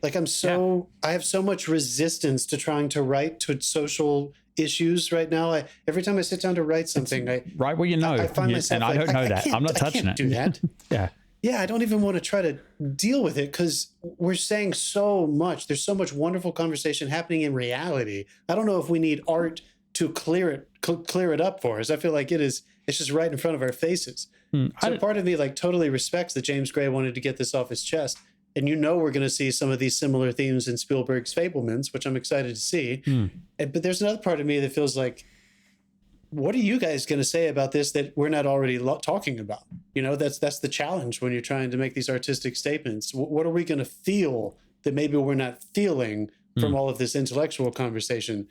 Like, I have so much resistance to trying to write to social issues right now. Every time I sit down to write something, right where I find myself, and I don't know that. I'm not touching it. Do that. Yeah, I don't even want to try to deal with it, because we're saying so much. There's so much wonderful conversation happening in reality. I don't know if we need art to clear it up for us. I feel like it's just right in front of our faces. So part of me like totally respects that James Gray wanted to get this off his chest. And we're going to see some of these similar themes in Spielberg's Fabelmans, which I'm excited to see. But there's another part of me that feels like, what are you guys going to say about this that we're not already talking about? That's the challenge when you're trying to make these artistic statements. What are we going to feel that maybe we're not feeling from all of this intellectual conversation?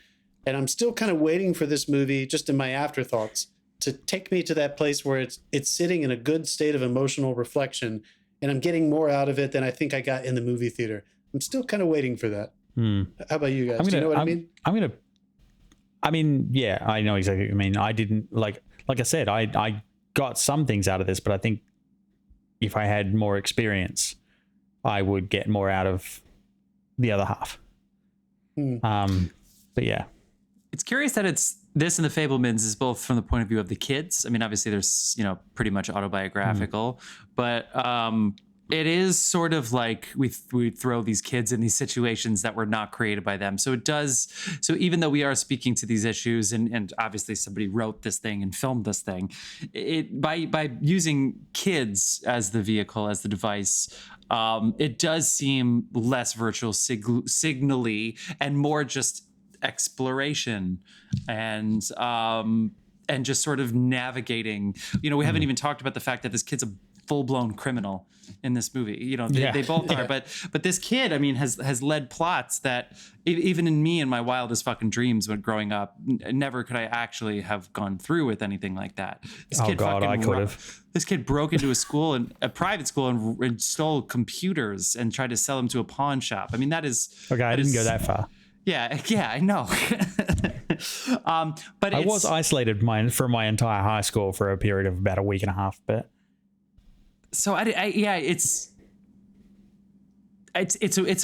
And I'm still kind of waiting for this movie, just in my afterthoughts, to take me to that place where it's sitting in a good state of emotional reflection, and I'm getting more out of it than I think I got in the movie theater. I'm still kind of waiting for that. How about you guys? Do you know what I mean? Yeah, I know exactly what you mean. I didn't like I said, I got some things out of this, but I think if I had more experience, I would get more out of the other half. But yeah. It's curious that it's this and the Fabelmans is both from the point of view of the kids. I mean, obviously there's, pretty much autobiographical, but it is sort of like we throw these kids in these situations that were not created by them. So it does. So even though we are speaking to these issues, and obviously somebody wrote this thing and filmed this thing, it by using kids as the vehicle, as the device, it does seem less virtual signally and more just exploration and just sort of navigating. You know, we haven't even talked about the fact that this kid's a full-blown criminal in this movie. You know, they both are, but this kid, I mean, has led plots that even in me in my wildest fucking dreams when growing up, never could I actually have gone through with anything like that. This kid I could have. This kid broke into a private school and stole computers and tried to sell them to a pawn shop. I mean, that is okay. I didn't go that far. Yeah, I know. But I was isolated from my entire high school for a period of about a week and a half, but. So it's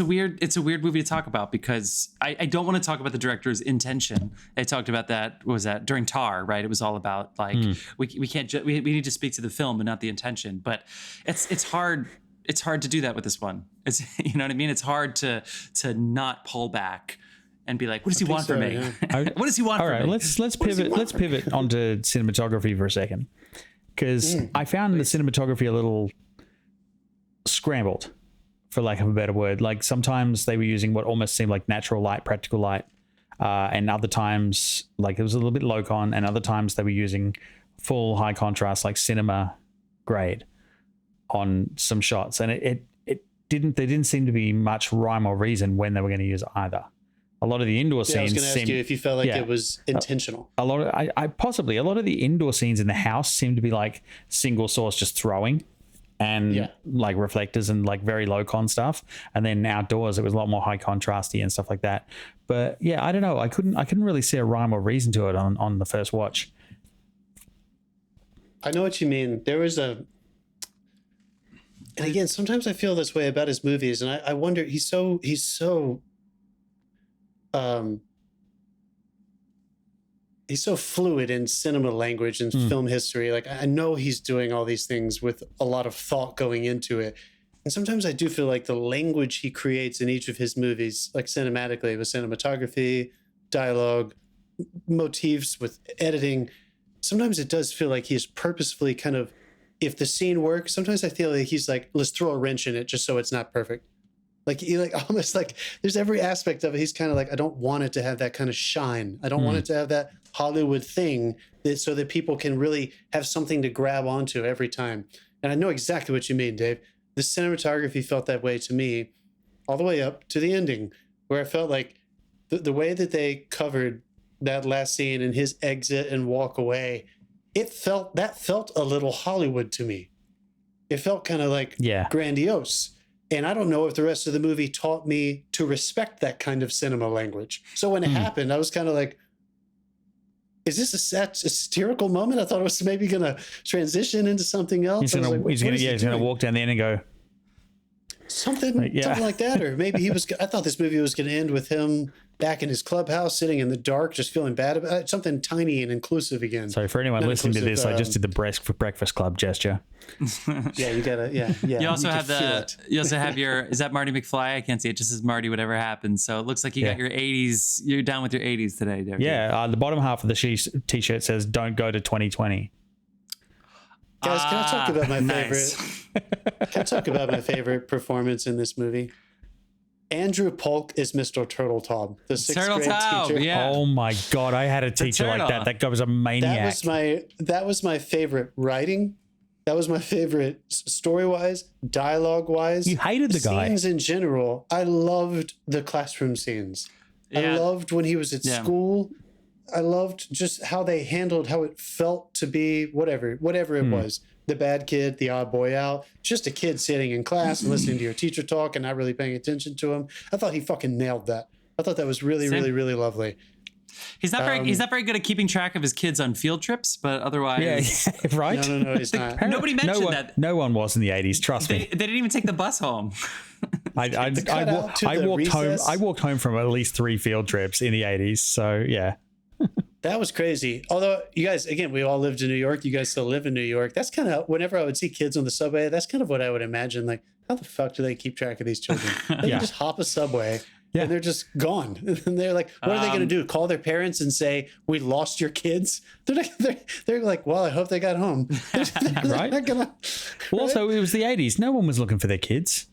a weird movie to talk about because I don't want to talk about the director's intention. I talked about that. What was that during Tar, right? It was all about like we can't we need to speak to the film and not the intention. But it's hard to do that with this one. It's, you know what I mean? It's hard to not pull back and be like, what does he want from me? Yeah. What does he want from me? All right, let's pivot onto cinematography for a second. Because I found the cinematography a little scrambled, for lack of a better word. Like sometimes they were using what almost seemed like natural light, practical light, and other times like it was a little bit low con, and other times they were using full high contrast, like cinema grade, on some shots, and it didn't. There didn't seem to be much rhyme or reason when they were going to use either. A lot of the indoor scenes. I was going to ask you if you felt like it was intentional. A lot of the indoor scenes in the house seem to be like single source, just throwing, and like reflectors and like very low con stuff. And then outdoors, it was a lot more high contrasty and stuff like that. But yeah, I don't know. I couldn't really see a rhyme or reason to it on the first watch. I know what you mean. There was and again, sometimes I feel this way about his movies, and I wonder. He's so. He's so fluid in cinema language and film history. Like I know he's doing all these things with a lot of thought going into it. And sometimes I do feel like the language he creates in each of his movies, like cinematically with cinematography, dialogue, motifs with editing, sometimes it does feel like he's purposefully kind of, if the scene works, sometimes I feel like he's like, let's throw a wrench in it just so it's not perfect. Like he like almost like there's every aspect of it. He's kind of like, I don't want it to have that kind of shine. I don't want it to have that Hollywood thing so that people can really have something to grab onto every time. And I know exactly what you mean, Dave. The cinematography felt that way to me all the way up to the ending, where I felt like the way that they covered that last scene and his exit and walk away, that felt a little Hollywood to me. It felt kind of like grandiose. And I don't know if the rest of the movie taught me to respect that kind of cinema language. So when it happened, I was kind of like, is this a satirical moment? I thought it was maybe going to transition into something else. He's going to walk down there and go, something like that. Or maybe I thought this movie was going to end with him back in his clubhouse, sitting in the dark, just feeling bad about it. Something tiny and inclusive again. So for anyone listening to this, I just did the Breakfast Club gesture. You gotta, You also have is that Marty McFly? I can't see it. Just says Marty, whatever happens. So it looks like you got your 80s. You're down with your 80s today, Darius. Yeah. The bottom half of the t-shirt says, "Don't go to 2020." Guys, can I talk about my favorite? Can I talk about my favorite performance in this movie? Andrew Polk is Mr. Turtletop, the sixth grade teacher. Yeah. Oh my God, I had a teacher like that. That guy was a maniac. That was my favorite writing. That was my favorite story-wise, dialogue-wise. You hated the guy. Scenes in general. I loved the classroom scenes. I loved when he was at school. I loved just how they handled how it felt to be whatever it was. The bad kid, the odd boy out, just a kid sitting in class and listening to your teacher talk and not really paying attention to him. I thought he fucking nailed that. I thought that was really, really, really lovely. He's not very good at keeping track of his kids on field trips, but otherwise, right? No, he's not. Nobody mentioned that. No one was in the 80s. Trust me. They didn't even take the bus home. I walked home from at least 3 field trips in the 80s. So yeah. That was crazy. Although, you guys, again, we all lived in New York. You guys still live in New York. That's kind of, whenever I would see kids on the subway, that's kind of what I would imagine. Like, how the fuck do they keep track of these children? They can just hop a subway and they're just gone. And they're like, what are they going to do? Call their parents and say, we lost your kids? They're like, well, I hope they got home. Right? Well, also, it was the 80s. No one was looking for their kids.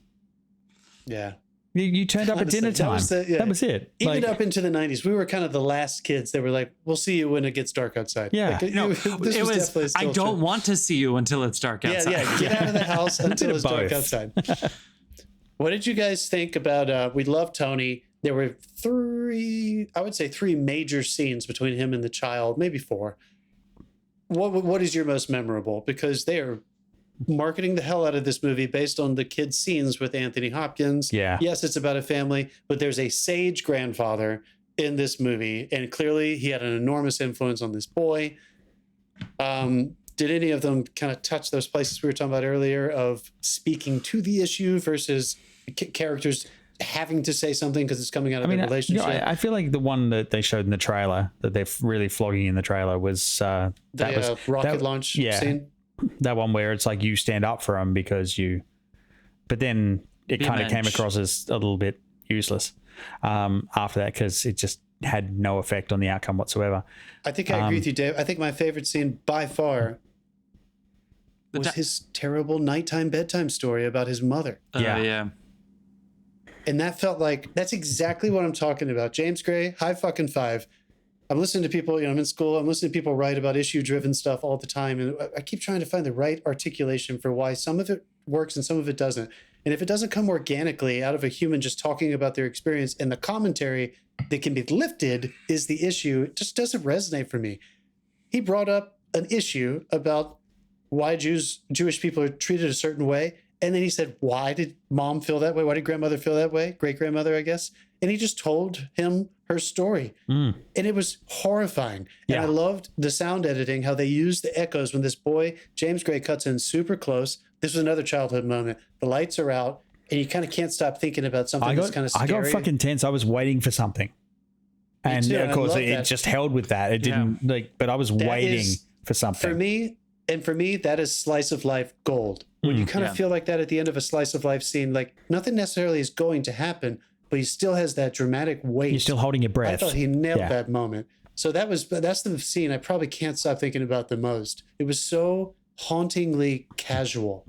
Yeah. You turned up at dinner time. That was it. Even up into the 90s, we were kind of the last kids that were like, we'll see you when it gets dark outside. Yeah. Like, No, this it was definitely still I don't true. want to see you until it's dark outside. Yeah, get out of the house until it's dark both. outside. What did you guys think about, we love Tony. There were three major scenes between him and the child, maybe four. What is your most memorable? Because they are marketing the hell out of this movie based on the kids' scenes with Anthony Hopkins. Yeah. Yes, it's about a family, but there's a sage grandfather in this movie, and clearly he had an enormous influence on this boy. Did any of them kind of touch those places we were talking about earlier of speaking to the issue versus characters having to say something because it's coming out of their relationship? I feel like the one that they showed in the trailer that they're really flogging in the trailer was the rocket launch scene. That one where it's like you stand up for him because you, but then it kind of came across as a little bit useless after that because it just had no effect on the outcome whatsoever. I think I agree with you, Dave. I think my favorite scene by far was his terrible nighttime bedtime story about his mother. Yeah. And that felt like, that's exactly what I'm talking about. James Gray, high fucking five. I'm listening to people, I'm in school, I'm listening to people write about issue-driven stuff all the time, and I keep trying to find the right articulation for why some of it works and some of it doesn't. And if it doesn't come organically out of a human just talking about their experience, and the commentary that can be lifted is the issue, it just doesn't resonate for me. He brought up an issue about why Jewish people are treated a certain way, and then he said, why did mom feel that way? Why did grandmother feel that way? Great-grandmother, I guess. And he just told him her story. And it was horrifying. And I loved the sound editing, how they used the echoes when this boy, James Gray, cuts in super close. This was another childhood moment. The lights are out, and you kind of can't stop thinking about something that's kind of scary. I got fucking tense. I was waiting for something. And too, of course, and it just held with that. It didn't, but I was waiting for something. For me, that is slice of life gold. When you kind of feel like that at the end of a slice of life scene, like nothing necessarily is going to happen, but he still has that dramatic weight. You're still holding your breath. I thought he nailed that moment. So that's the scene I probably can't stop thinking about the most. It was so hauntingly casual.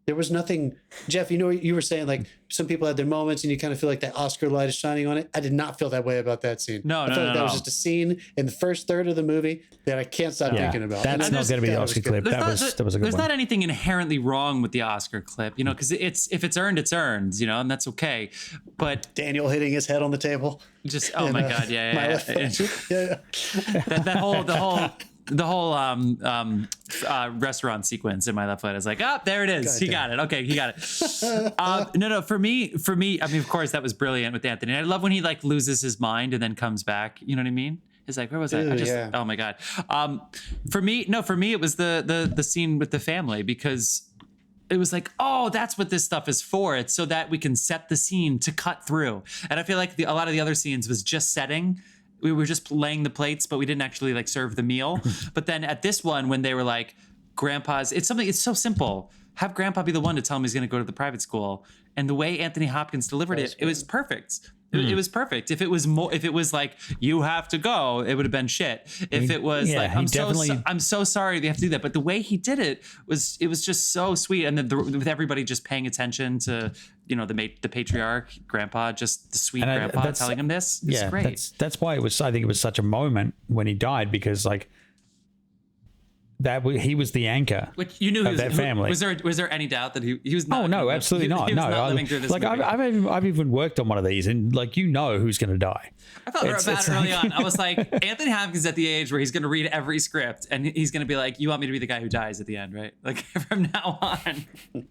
There was nothing, Jeff, you were saying like some people had their moments and you kind of feel like that Oscar light is shining on it. I did not feel that way about that scene. I felt like that was just a scene in the first third of the movie that I can't stop thinking about. That's not going to be the Oscar clip. That was a good one. There's not anything inherently wrong with the Oscar clip, because if it's earned, it's earned, and that's okay. But Daniel hitting his head on the table. Just, oh my God. Yeah. The whole restaurant sequence in My Left Foot is like, there it is. He got it. Okay, he got it. No. For me, I mean, of course, that was brilliant with Anthony. I love when he like loses his mind and then comes back. You know what I mean? He's like, where was I? Oh my God. For me, it was the scene with the family because it was like, oh, that's what this stuff is for. It's so that we can set the scene to cut through. And I feel like a lot of the other scenes was just setting. We were just laying the plates, but we didn't actually like serve the meal. But then at this one, when they were like, grandpa's, it's so simple. Have grandpa be the one to tell him he's going to go to the private school. And the way Anthony Hopkins delivered it was perfect. It was perfect. If it was like, you have to go, it would have been shit. If it was like, I'm so sorry they have to do that. But the way he did it was just so sweet. And then with everybody just paying attention to, the patriarch, grandpa, just the sweet grandpa telling him this. It's great. That's why I think it was such a moment when he died, because like, he was the anchor. Which you knew of that family. Was there any doubt that he was not? Oh no, absolutely not. He was not living through this like movie. I've even worked on one of these, and like who's going to die. I thought about it early on. I was like, Anthony Hopkins at the age where he's going to read every script, and he's going to be like, "You want me to be the guy who dies at the end, right?" Like from now on.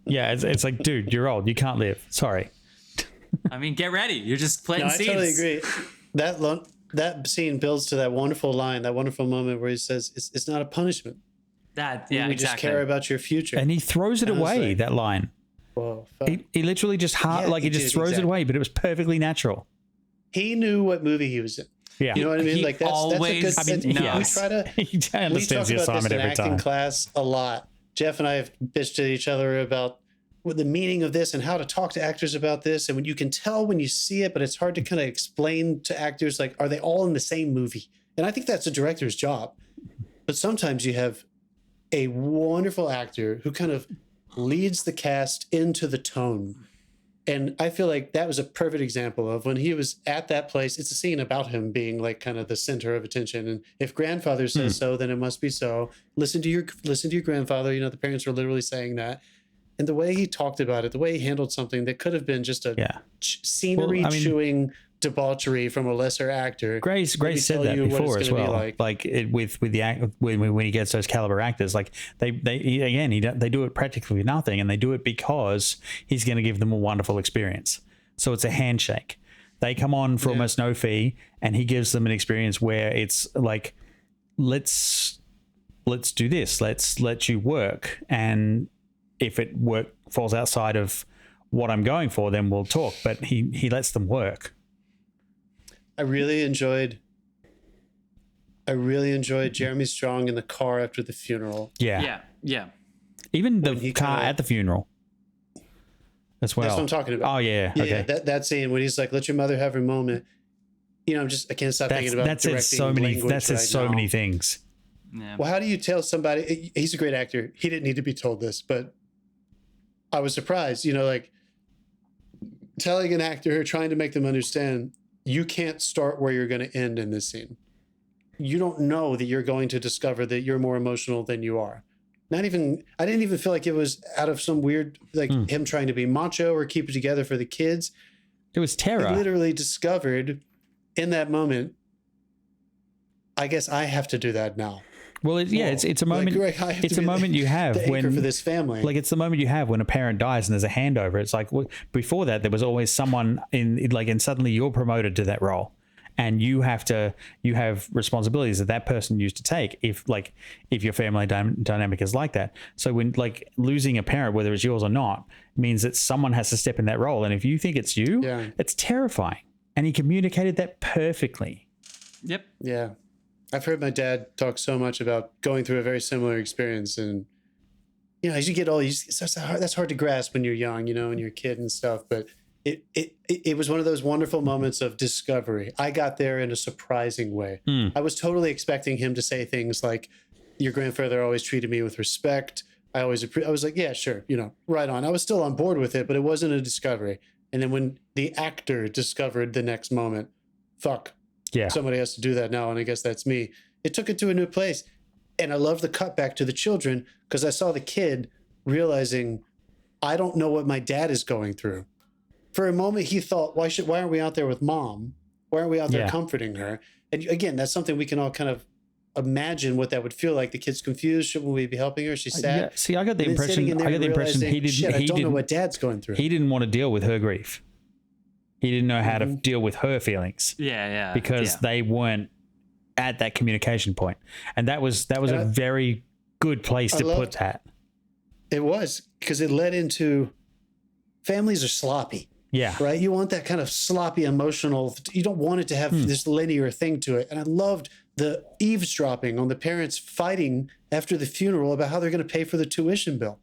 Yeah, it's like, dude, you're old. You can't live. Sorry. I mean, get ready. You're just planting seeds. I totally agree. That scene builds to that wonderful line, that wonderful moment where he says, "It's not a punishment. We just care about your future." And he throws it away, that line. Whoa, he literally just he just throws it away, but it was perfectly natural. He knew what movie he was in. Yeah. You know what I mean? He like that's always a good. knows. We try to. he We talk understands the about this assignment in every acting time. class a lot. Jeff and I have bitched at each other about what the meaning of this and how to talk to actors about this. And when you can tell when you see it, but it's hard to kind of explain to actors, like, are they all in the same movie? And I think that's a director's job. But sometimes you have a wonderful actor who kind of leads the cast into the tone. And I feel like that was a perfect example of when he was at that place. It's a scene about him being like kind of the center of attention. And if grandfather says so, then it must be so. Listen to your grandfather. You know, the parents were literally saying that. And the way he talked about it, the way he handled something that could have been just a scenery chewing debauchery from a lesser actor. Grace said that before as well. Like it, with the act when he gets those caliber actors, like they do it practically with nothing, and they do it because he's going to give them a wonderful experience. So it's a handshake. They come on for almost no fee, and he gives them an experience where it's like, let's do this. Let's let you work, and if it falls outside of what I'm going for, then we'll talk. But he lets them work. I really enjoyed Jeremy Strong in the car after the funeral. Yeah. Even the car at the funeral as well. That's what I'm talking about. Oh yeah. Okay. That scene when he's like, "Let your mother have her moment." You know, I can't stop thinking about directing language. That says so many things. Yeah. Well, how do you tell somebody? He's a great actor. He didn't need to be told this, but I was surprised. You know, like telling an actor, trying to make them understand, you can't start where you're going to end in this scene. You don't know that you're going to discover that you're more emotional than you are. I didn't even feel like it was out of some weird, like him trying to be macho or keep it together for the kids. It was terror. He literally discovered in that moment, I guess I have to do that now. Well, it's a moment. Like, it's a moment you have when for this family. Like it's the moment you have when a parent dies and there's a handover. It's like before that there was always someone and suddenly you're promoted to that role, and you have responsibilities that person used to take if your family dynamic is like that. So when like losing a parent, whether it's yours or not, means that someone has to step in that role, and if you think it's you, it's terrifying. And he communicated that perfectly. Yep. Yeah. I've heard my dad talk so much about going through a very similar experience, and you know, as you get older, that's hard to grasp when you're young, you know, and you're a kid and stuff. But it was one of those wonderful moments of discovery. I got there in a surprising way. I was totally expecting him to say things like, "Your grandfather always treated me with respect. I was like, yeah, sure, you know, right on." I was still on board with it, but it wasn't a discovery. And then when the actor discovered the next moment, fuck. Yeah. Somebody has to do that now, and I guess that's me. It took it to a new place. And I love the cut back to the children, because I saw the kid realizing, I don't know what my dad is going through. For a moment, he thought, why aren't we out there with mom? Why aren't we out there comforting her? And again, that's something we can all kind of imagine what that would feel like. The kid's confused. Shouldn't we be helping her? She's sad. Yeah. See, I got the impression he didn't. I don't know what dad's going through. He didn't want to deal with her grief. He didn't know how to deal with her feelings. Yeah. Because they weren't at that communication point. And that was a very good place to put that. It was, because it led into families are sloppy. Yeah. Right? You want that kind of sloppy emotional, you don't want it to have this linear thing to it. And I loved the eavesdropping on the parents fighting after the funeral about how they're going to pay for the tuition bill.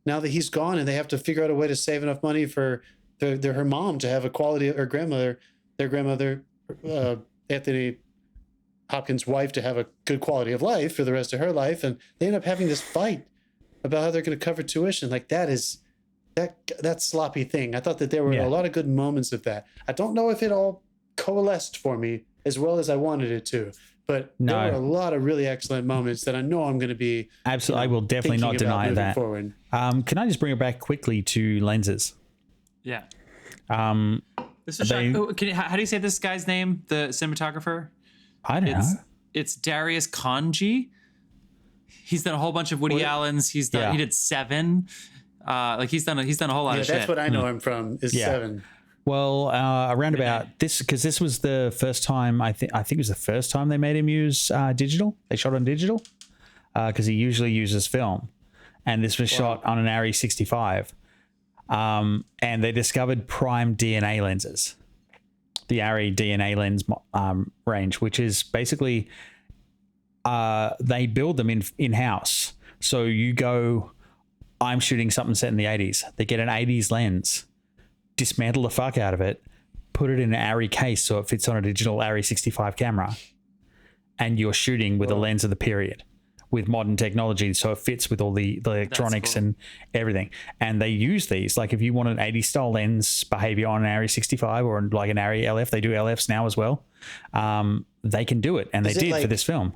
Now that he's gone, and they have to figure out a way to save enough money for her mom to have a quality, or their grandmother, Anthony Hopkins' wife, to have a good quality of life for the rest of her life. And they end up having this fight about how they're going to cover tuition. Like that sloppy thing. I thought that there were a lot of good moments of that. I don't know if it all coalesced for me as well as I wanted it to, but there were a lot of really excellent moments that I know I'm going to be absolutely. I will definitely not deny that. Forward. Can I just bring it back quickly to lenses? Yeah. This is how do you say this guy's name? The cinematographer? I don't know. It's Darius Khondji. He's done a whole bunch of Woody Allen's. He did Seven. He's done a whole lot of shit. That's what I know him from is Seven. Well, around about this, because this was the first time, I think it was the first time they made him use digital. They shot on digital because he usually uses film, and this was shot on an Arri 65. And they discovered prime DNA lenses. the ARRI DNA lens range, which is basically they build them in-house. So you go, I'm shooting something set in the 80s. They get an 80s lens, dismantle the fuck out of it, put it in an ARRI case so it fits on a digital ARRI 65 camera, and you're shooting with a lens of the period with modern technology, so it fits with all the electronics and everything. And they use these, like if you want an 80s style lens behavior on an ARRI 65 or like an ARRI LF, they do LFs now as well. They can do it, and they did for this film.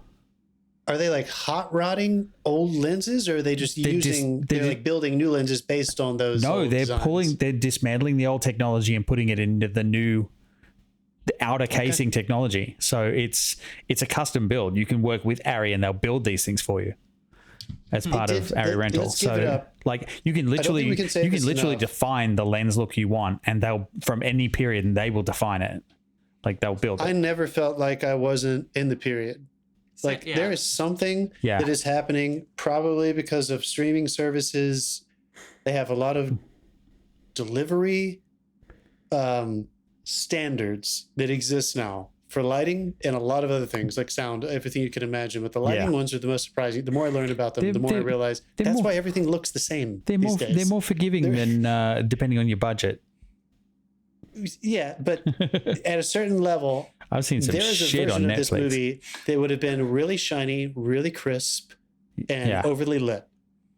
Are they like hot rodding old lenses, or are they just they're like building new lenses based on those? No, they're designs? they're dismantling the old technology and putting it into the outer casing technology. So it's a custom build. You can work with ARRI and they'll build these things for you as part of ARRI rental. So like you can literally define the lens look you want, and they'll from any period, and they will define it. Like they'll build it. I never felt like I wasn't in the period. Like there is something that is happening, probably because of streaming services. They have a lot of delivery standards that exist now for lighting and a lot of other things like sound, everything you can imagine. But the lighting ones are the most surprising. The more I learn about them, the more I realize that's why everything looks the same these days. They're more forgiving than depending on your budget. Yeah, but at a certain level, I've seen some shit on Netflix. This movie that would have been really shiny, really crisp, and overly lit,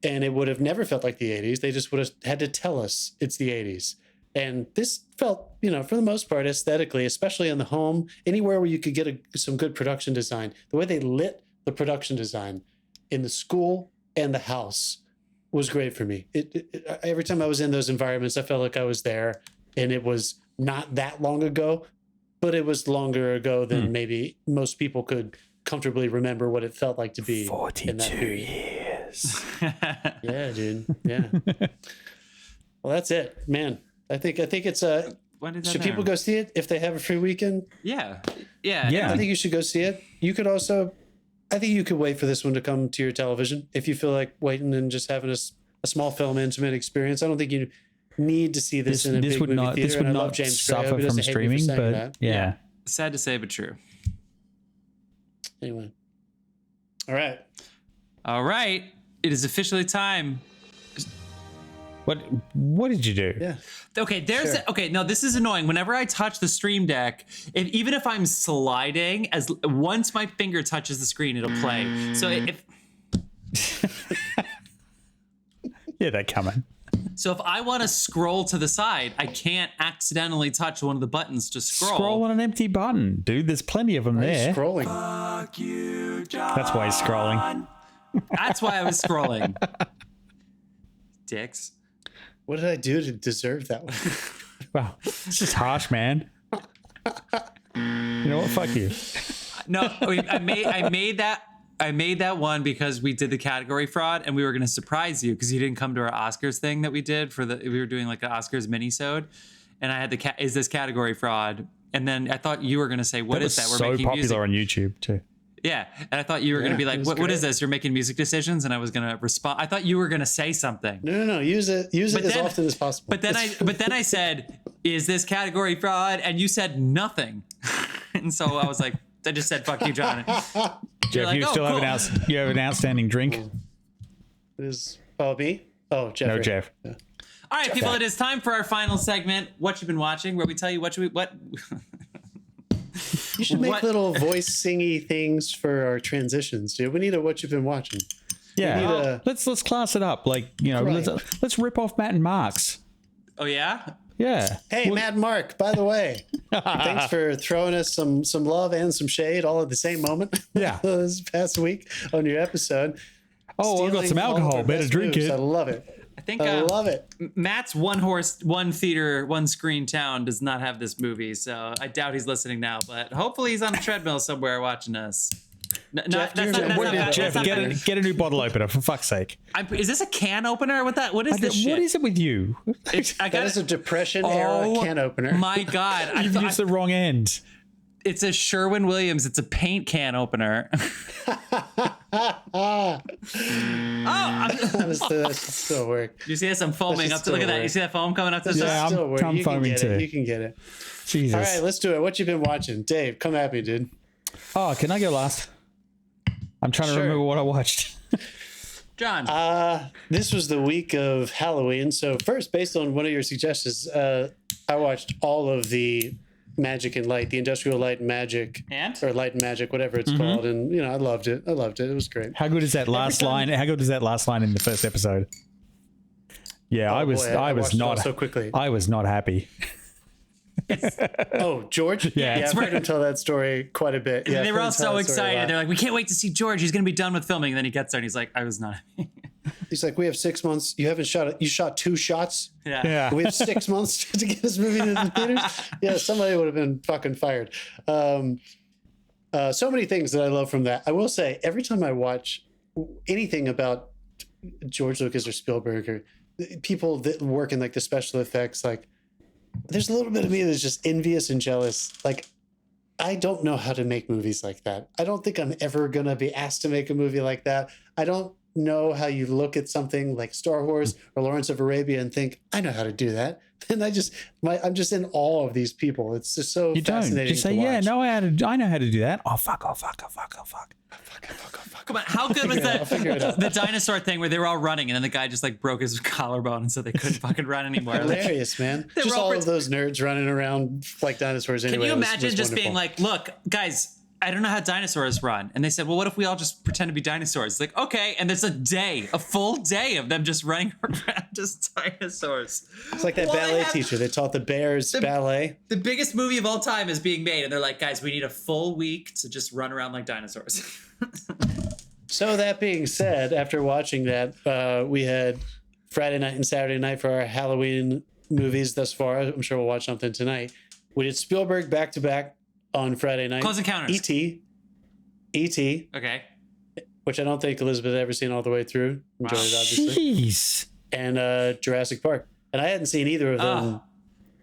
and it would have never felt like the 80s. They just would have had to tell us it's the 80s. And this felt, for the most part, aesthetically, especially in the home, anywhere where you could get some good production design. The way they lit the production design in the school and the house was great for me. Every time I was in those environments, I felt like I was there, and it was not that long ago, but it was longer ago than maybe most people could comfortably remember what it felt like to be 42 in that period. years. Yeah, dude. Yeah. Well, that's it, man. I think it's should people go see it if they have a free weekend? Yeah. I think you should go see it. You could also, I think you could wait for this one to come to your television if you feel like waiting and just having a small film intimate experience. I don't think you need to see this in a big movie theater. This would not suffer from streaming, but yeah. Sad to say, but true. Anyway. All right. It is officially time. What did you do? Yeah. Okay, no, this is annoying. Whenever I touch the stream deck, even if I'm sliding, once my finger touches the screen, it'll play. So if yeah, they're coming. So if I want to scroll to the side, I can't accidentally touch one of the buttons to scroll. Scroll on an empty button, dude. There's plenty of them there. Scrolling. Fuck you, John. That's why he's scrolling. That's why I was scrolling. Dicks. What did I do to deserve that one? Wow, this is harsh, man. You know what? Fuck you. No, I made that one because we did the category fraud, and we were going to surprise you because you didn't come to our Oscars thing that we did we were doing like an Oscars mini-sode, and I had is this category fraud, and then I thought you were going to say, what is that? We're so popular music on YouTube too. Yeah, and I thought you were going to be like, what is this? You're making music decisions, and I was going to respond. I thought you were going to say something. No. Use it as often as possible. But then I said, is this category fraud? And you said nothing, and so I was like, I just said, fuck you, John. Jeff, like, you still have an outstanding drink. It is me? Oh, Jeff. No, Jeff. Yeah. All right, people, it is time for our final segment, What You've Been Watching, where we tell you what. You should make little voice singy things for our transitions, dude. We need a What You've Been Watching. Yeah. Let's class it up. Like, let's rip off Matt and Mark's. Oh, yeah? Yeah. Hey, Matt and Mark, by the way, thanks for throwing us some love and some shade all at the same moment. Yeah. This past week on your episode. Oh, I got some alcohol. Better drink it. I love it. I love it. Matt's one theater, one screen town does not have this movie, so I doubt he's listening now. But hopefully he's on a treadmill somewhere watching us. Jeff, get a new bottle opener for fuck's sake. Is this a can opener? What is this shit? What is it with you? That is a Depression era can opener. My God, you've used the wrong end. It's a Sherwin-Williams. It's a paint can opener. Honestly, that should still work. You see this? I'm foaming up to look at that. You see that foam coming up to the Yeah, top? Still work. I'm You can foaming get too. it. You can get it. Jesus. All right, let's do it. What you been watching, Dave? Come at me, dude. Oh, can I go last? I'm trying to Sure. remember what I watched. John. This was the week of Halloween. So first, based on one of your suggestions, I watched all of the Magic and Light, the Industrial Light and Magic, or Light and Magic, whatever it's called, and I loved it. I loved it. It was great. How good is that last line? How good is that last line in the first episode? Yeah, I was watched it all not so quickly. I was not happy. Oh, George? Yeah. I've heard him tell that story quite a bit. Yeah, they I've were heard all him tell so that story a excited. lot. They're like, we can't wait to see George. He's going to be done with filming. And then he gets there and he's like, I was not happy. He's like, we have 6 months. You haven't shot it. You shot 2 shots. Yeah. We have 6 months to get this movie into the theaters. Yeah, somebody would have been fucking fired. So many things that I love from that. I will say, every time I watch anything about George Lucas or Spielberg or people that work in like the special effects, like there's a little bit of me that's just envious and jealous. Like, I don't know how to make movies like that. I don't think I'm ever going to be asked to make a movie like that. I don't know how you look at something like Star Wars or Lawrence of Arabia and think, I know how to do that. And I'm just in awe of these people. It's just so You don't fascinating. just say, to yeah, watch. no, I know how to do that. Oh fuck. Come on. How good was I'll figure it out. the dinosaur thing where they were all running and then the guy just like broke his collarbone and so they couldn't fucking run anymore? Hilarious, man. They Just were all all of those nerds running around like dinosaurs anyway. Can you was imagine just being wonderful. like, look, guys, I don't know how dinosaurs run. And they said, well, what if we all just pretend to be dinosaurs? Like, okay. And there's a full day of them just running around as dinosaurs. It's like that Well, they ballet have- teacher. They taught the bears ballet. The biggest movie of all time is being made. And they're like, guys, we need a full week to just run around like dinosaurs. So that being said, after watching that, we had Friday night and Saturday night for our Halloween movies thus far. I'm sure we'll watch something tonight. We did Spielberg back to back on Friday night. Close Encounters. E.T., Okay. which I don't think Elizabeth had ever seen all the way through. Enjoyed it, obviously. Jeez. And Jurassic Park. And I hadn't seen either of them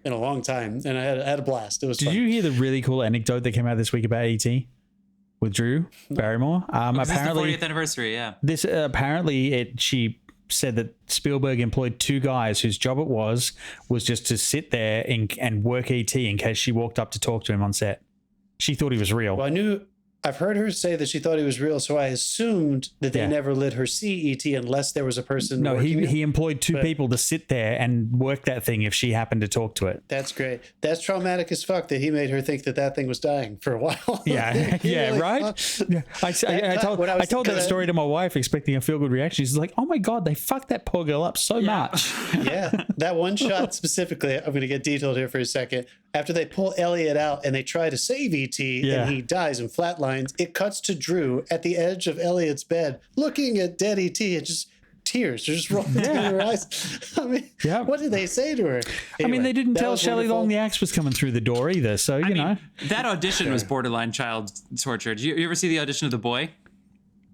in a long time. And I had a blast. It was Did fun. you hear the really cool anecdote that came out this week about E.T. with Drew Barrymore? This is the Apparently, 40th anniversary, yeah. she said that Spielberg employed 2 guys whose job it was just to sit there and work E.T. in case she walked up to talk to him on set. She thought he was real. Well, I've heard her say that she thought he was real, so I assumed that they never let her see ET unless there was a person. No, working it. he employed 2 people to sit there and work that thing if she happened to talk to it. That's great. That's traumatic as fuck that he made her think that thing was dying for a while. Yeah, yeah, Like, right. Yeah. I when I was- told that because I- story to my wife, expecting a feel good reaction. She's like, "Oh my god, they fucked that poor girl up so much." Yeah, that one shot specifically. I'm going to get detailed here for a second. After they pull Elliot out and they try to save ET and he dies and flatlines, it cuts to Drew at the edge of Elliot's bed, looking at dead ET and just tears are just rolling down her eyes. I mean, what did they say to her? I mean, they didn't that tell was Shelley wonderful. Long the axe was coming through the door either. So you know, that audition was borderline child torture. Did you ever see the audition of The Boy?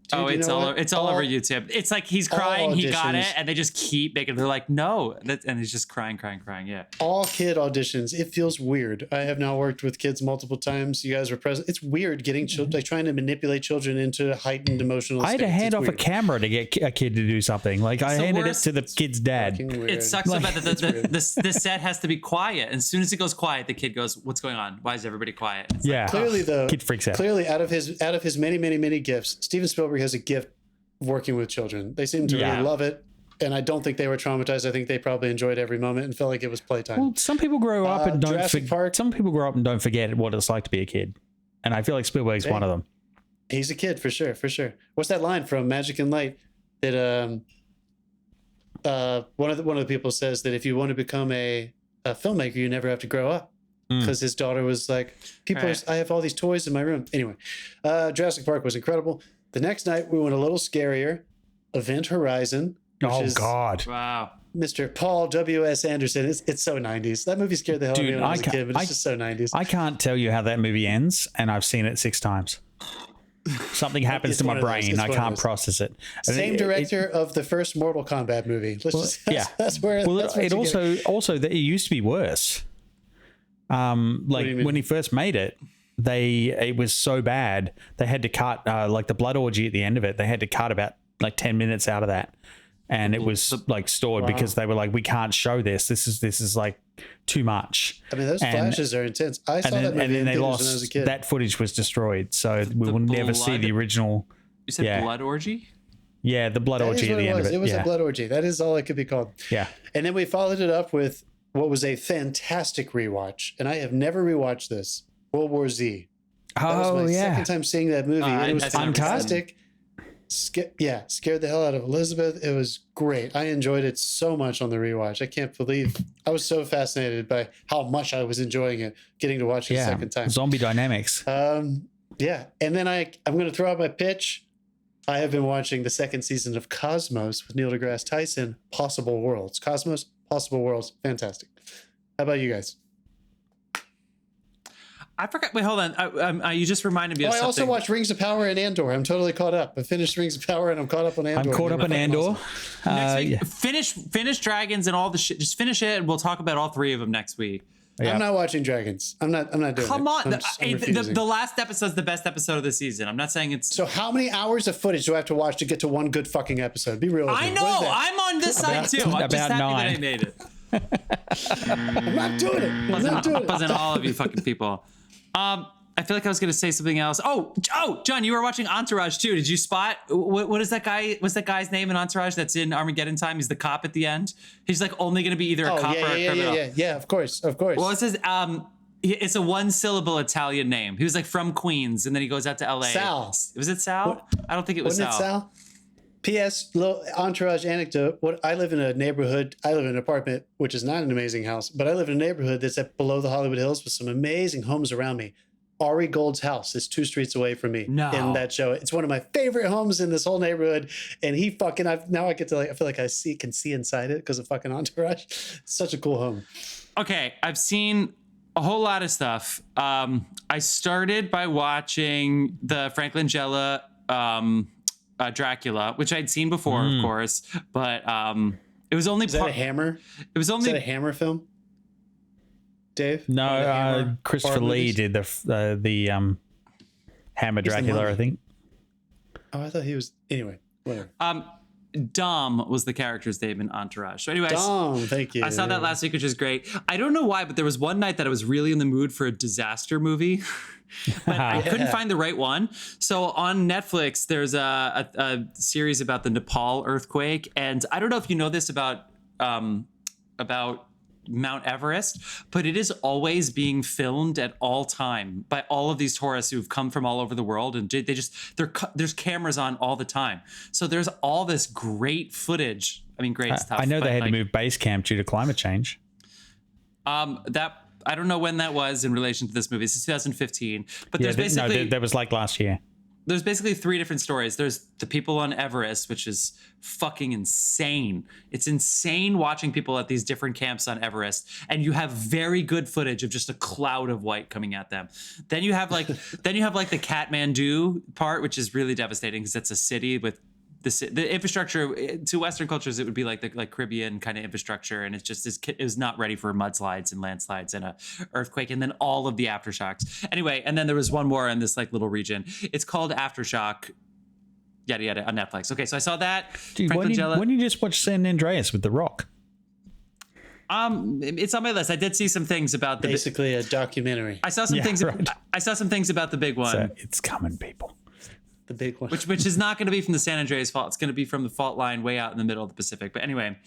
Dude, you it's know all what? it's all over YouTube. It's like he's crying, he got it, auditions- and they just keep making. They're like, no, and he's just crying. Yeah. All kid auditions, it feels weird. I have now worked with kids multiple times. You guys were present. It's weird getting children, like trying to manipulate children into heightened emotional I had to states. hand It's off a weird. camera to get a kid to do something. Like I the handed worst. it to the kid's dad. Fucking weird. It sucks so Like- bad that the set has to be quiet. And as soon as it goes quiet, the kid goes, "What's going on? Why is everybody quiet?" It's Yeah, Clearly, though, kid freaks out. Clearly, out of his many gifts, Steven Spielberg has a gift working with children. They seem to Yeah. really love it, and I don't think they were traumatized. I think they probably enjoyed every moment and felt like it was playtime. Well, some people grow up and don't. Jurassic Park. Some people grow up and don't forget what it's like to be a kid, and I feel like Spielberg's one of them. He's a kid for sure. What's that line from Magic and Light that one of the people says that if you want to become a filmmaker, you never have to grow up. Because his daughter was like, I have all these toys in my room. Anyway, Jurassic Park was incredible. The next night we went a little scarier. Event Horizon. Which is God! wow. Mr. Paul W.S. Anderson. It's so 90s. That movie scared the hell out of me when I was a kid, but it's just so 90s. I can't tell you how that movie ends, and I've seen it 6 times. Something happens It's to my one of those. brain. It's I one of can't those. process it. Same director of the first Mortal Kombat movie. Yeah. That's where. Well, that's what it you get. also that it used to be worse. Like do you mean? when he first made it, it was so bad they had to cut like the blood orgy at the end of it. They had to cut about like 10 minutes out of that, and it was like stored because they were like, we can't show this. This is like too much. I mean, those flashes are intense. I saw that movie in theaters when I was a kid. That footage was destroyed, so we will never see the original. You said blood orgy? Yeah, the blood orgy at the end of it. It was a blood orgy. That is all it could be called. Yeah. And then we followed it up with what was a fantastic rewatch, and I have never rewatched this. World War Z. That was my second time seeing that movie. And it was fantastic. Scared the hell out of Elizabeth. It was great. I enjoyed it so much on the rewatch. I can't believe I was so fascinated by how much I was enjoying it, getting to watch it a second time. Zombie dynamics. And then I'm going to throw out my pitch. I have been watching the second season of Cosmos with Neil deGrasse Tyson, Possible Worlds. Cosmos, Possible Worlds, fantastic. How about you guys? I forgot. Wait, hold on. You just reminded me of something. I also watched Rings of Power and Andor. I'm totally caught up. I finished Rings of Power and I'm caught up on Andor. I'm caught up on Andor. Next week, finish Dragons and all the shit. Just finish it and we'll talk about all three of them next week. Yeah. I'm not watching Dragons. I'm not doing it. Come on. The last episode's the best episode of the season. I'm not saying it's... So how many hours of footage do I have to watch to get to one good fucking episode? Be real with me. I know. I'm on this side too. I'm just happy 9. That I made it. I'm not doing it. Buzzing all of you fucking people. I feel like I was gonna say something else. Oh, John, you were watching Entourage too. Did you spot what is that guy? What's that guy's name in Entourage that's in Armageddon Time? He's the cop at the end. He's like only gonna be either a cop or a criminal. Yeah. Of course. Well, it says it's a 1-syllable Italian name. He was like from Queens, and then he goes out to L.A. Sal. Was it Sal? I don't think it was Sal. Wasn't it Sal? P.S. Little Entourage anecdote. I live in a neighborhood. I live in an apartment, which is not an amazing house, but I live in a neighborhood that's below the Hollywood Hills with some amazing homes around me. Ari Gold's house is 2 streets away from me in that show. It's one of my favorite homes in this whole neighborhood. And he fucking, now I get to I feel like can see inside it because of fucking Entourage. It's such a cool home. Okay. I've seen a whole lot of stuff. I started by watching the Frank Langella, Dracula, which I'd seen before, of course, but it was only... Is that a Hammer? It was only... Is that a Hammer film? Dave? No, Christopher Lee did the Hammer Dracula, I think. Oh, I thought he was... Anyway, whatever. Dom was the character's name in Entourage. So anyway, Dom, thank you. I saw that last week, which is great. I don't know why, but there was one night that I was really in the mood for a disaster movie. But I couldn't find the right one. So on Netflix, there's a series about the Nepal earthquake. And I don't know if you know this about Mount Everest, but it is always being filmed at all time by all of these tourists who've come from all over the world, and there's cameras on all the time. So there's all this great footage. I mean, great stuff. I know they had to move base camp due to climate change. That I don't know when that was in relation to this movie. This is 2015, but there's basically that was like last year. There's basically 3 different stories. There's the people on Everest, which is fucking insane. It's insane watching people at these different camps on Everest, and you have very good footage of just a cloud of white coming at them. Then you have like the Kathmandu part, which is really devastating because it's a city with the infrastructure. To Western cultures, it would be like the Caribbean kind of infrastructure, and it was not ready for mudslides and landslides and a earthquake, and then all of the aftershocks. Anyway, and then there was one more in this like little region. It's called Aftershock. Yada yada on Netflix. Okay, so I saw that. Dude, why don't you just watch San Andreas with The Rock? It's on my list. I did see some things about basically a documentary. I saw some things. Right. I saw some things about the big one. So it's coming, people. The big one, which is not going to be from the San Andreas fault. It's going to be from the fault line way out in the middle of the Pacific. But anyway,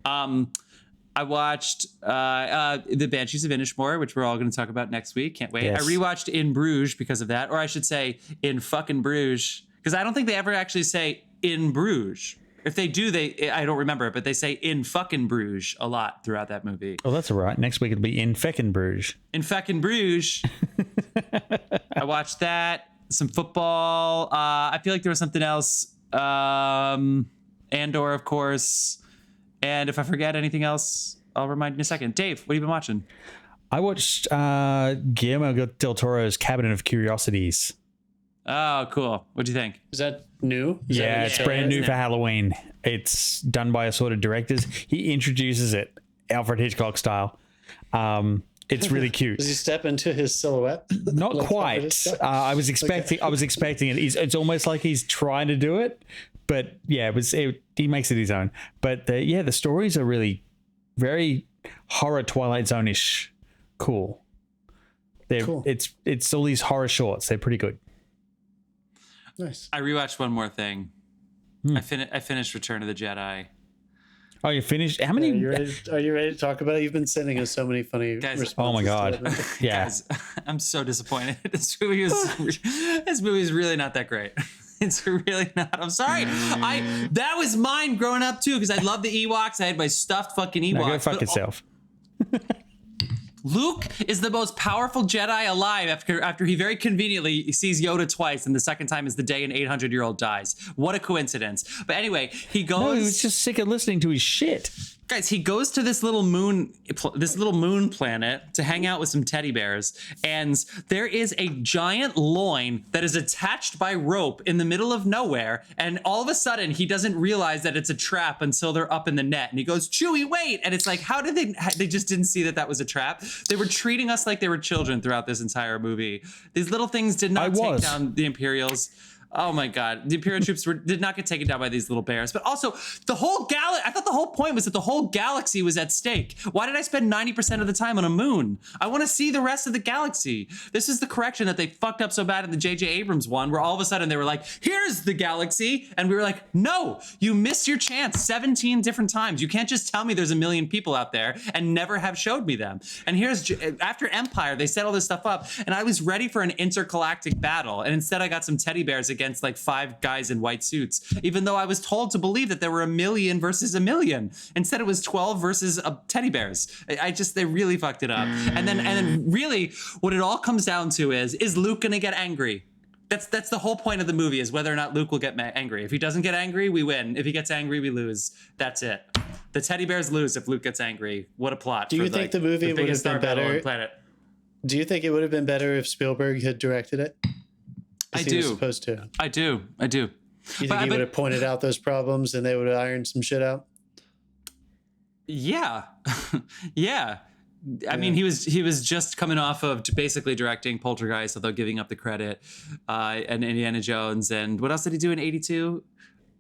I watched the Banshees of Inisherin, which we're all going to talk about next week. Can't wait. Yes. I rewatched In Bruges because of that, or I should say In Fucking Bruges, because I don't think they ever actually say In Bruges. If they do, I don't remember it, but they say In Fucking Bruges a lot throughout that movie. Oh, that's all right. Next week it'll be In Fcking Bruges. In Fcking Bruges. I watched that. Some football. I feel like there was something else. Andor, of course. And if I forget anything else, I'll remind you in a second. Dave, what have you been watching? I watched Guillermo del Toro's Cabinet of Curiosities. Oh, cool. What'd you think? Is that new? It's brand new for Halloween. It's done by assorted directors. He introduces it Alfred Hitchcock style. It's really cute. Does he step into his silhouette? Not Like quite. I was expecting. I was expecting it. It's almost like he's trying to do it, but yeah, he makes it his own. But the stories are really very horror Twilight Zone-ish. Cool. Cool. It's all these horror shorts. They're pretty good. Nice. I rewatched one more thing. I finished Return of the Jedi. Oh, you finished? How many? Are you ready to talk about it? You've been sending us so many funny Guys, responses. Oh my god! to it. Yeah. Guys, I'm so disappointed. This movie is really not that great. It's really not. I'm sorry. That was mine growing up too, because I love the Ewoks. I had my stuffed fucking Ewoks. No, go fuck yourself. Luke is the most powerful Jedi alive after he very conveniently sees Yoda twice, and the second time is the day an 800-year-old dies. What a coincidence. But anyway, he goes... No, he was just sick of listening to his shit. Guys, he goes to this little moon planet to hang out with some teddy bears, and there is a giant loin that is attached by rope in the middle of nowhere, and all of a sudden he doesn't realize that it's a trap until they're up in the net, and he goes, Chewie, wait! And it's like, how did they just didn't see that was a trap? They were treating us like they were children throughout this entire movie. These little things did not take down the Imperials. Oh my God. The Imperial troops did not get taken down by these little bears. But also, the whole I thought the whole point was that the whole galaxy was at stake. Why did I spend 90% of the time on a moon? I want to see the rest of the galaxy. This is the correction that they fucked up so bad in the J.J. Abrams one, where all of a sudden they were like, here's the galaxy. And we were like, no, you missed your chance 17 different times. You can't just tell me there's a million people out there and never have showed me them. And after Empire, they set all this stuff up, and I was ready for an intergalactic battle. And instead I got some teddy bears against like 5 guys in white suits, even though I was told to believe that there were 1 million versus 1 million. Instead, it was 12 versus teddy bears. They really fucked it up. And then really what it all comes down to is Luke gonna get angry? That's the whole point of the movie, is whether or not Luke will get angry. If he doesn't get angry, we win. If he gets angry, we lose. That's it. The teddy bears lose if Luke gets angry. What a plot. Do you think the movie would have been better? Do you think it would have been better if Spielberg had directed it? I do. He was supposed to. I do. You think he would have pointed out those problems and they would have ironed some shit out? Yeah. Yeah. I mean, he was just coming off of basically directing Poltergeist, although giving up the credit, and Indiana Jones. And what else did he do in 82?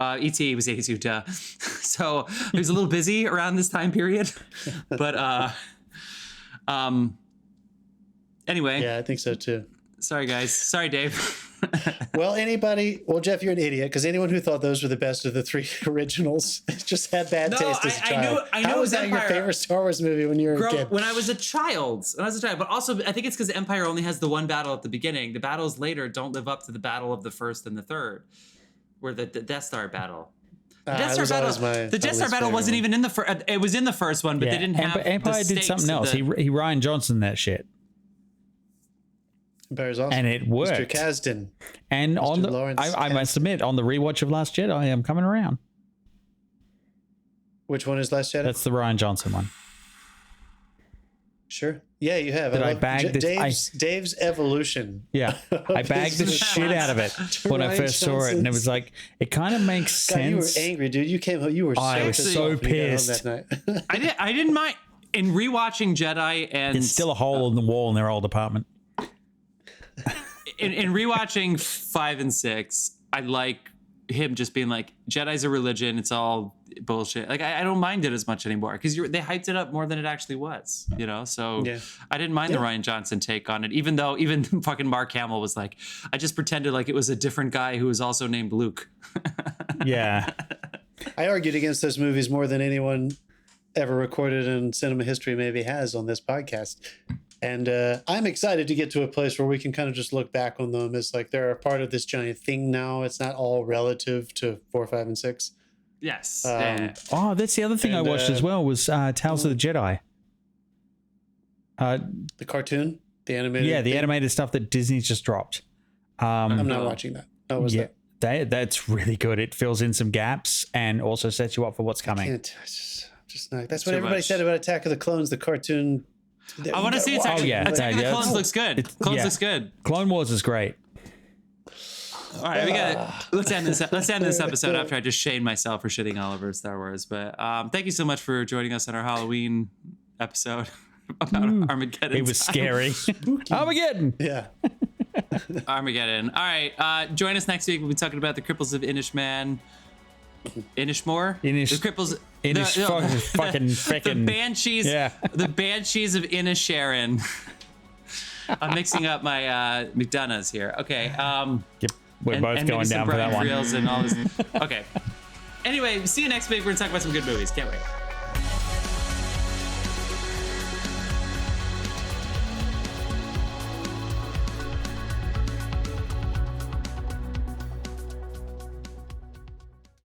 E.T. was 82, duh. So he was a little busy around this time period. But anyway. Yeah, I think so too. Sorry, guys. Sorry, Dave. Well, Jeff, you're an idiot, because anyone who thought those were the best of the 3 originals just had bad taste as a child. I knew How was that your favorite Star Wars movie when you were a kid? When I was a child. But also, I think it's because Empire only has the one battle at the beginning. The battles later don't live up to the battle of the first and the third, where the Death Star battle. The Death Star battle wasn't even in the first. It was in the first one, but they didn't have. Empire did something else. He Ryan Johnson that shit. Awesome. And it worked. Mr. Kasdan. And Mr. I must admit, on the rewatch of Last Jedi, I am coming around. Which one is Last Jedi? That's the Ryan Johnson one. Sure. Yeah, you have. I bagged Dave's evolution. Yeah. I bagged the shit out of it when I first saw it. And it was like, it kind of makes sense. You were angry, dude. You came home. You were I was so pissed. That night. I didn't mind. In rewatching Jedi, and there's still a hole in the wall in their old apartment. In rewatching 5 and 6, I like him just being like, Jedi's a religion. It's all bullshit. Like, I don't mind it as much anymore, because they hyped it up more than it actually was, you know? So yeah. I didn't mind the Ryan Johnson take on it, even though fucking Mark Hamill was like, I just pretended like it was a different guy who was also named Luke. Yeah. I argued against those movies more than anyone ever recorded in cinema history maybe has on this podcast. And I'm excited to get to a place where we can kind of just look back on them as like they're a part of this giant thing now. It's not all relative to 4, 5, and 6. Yes. Oh, that's the other thing I watched as well was Tales of the Jedi. The cartoon? The animated? Yeah, the animated stuff that Disney's just dropped. I'm not watching that. How was that? That's really good. It fills in some gaps and also sets you up for what's coming. Just not. That's what everybody said about Attack of the Clones, the cartoon. I want to see Attack of the Clones looks good. Looks good. Clone Wars is great. All right, let's end this episode after I just shame myself for shitting all over Star Wars. But thank you so much for joining us on our Halloween episode. about Armageddon. It was Time. scary. Armageddon. Yeah. Armageddon. All right. Join us next week. We'll be talking about the cripples of Inishmore. The cripples. Fucking The Banshees. Yeah. The Banshees of Inisherin. I'm mixing up my McDonough's here. Okay. Yep. We're both and going maybe some down for that Brian one. Friels and all this. Okay. Anyway, see you next week. We're going to talk about some good movies. Can't wait.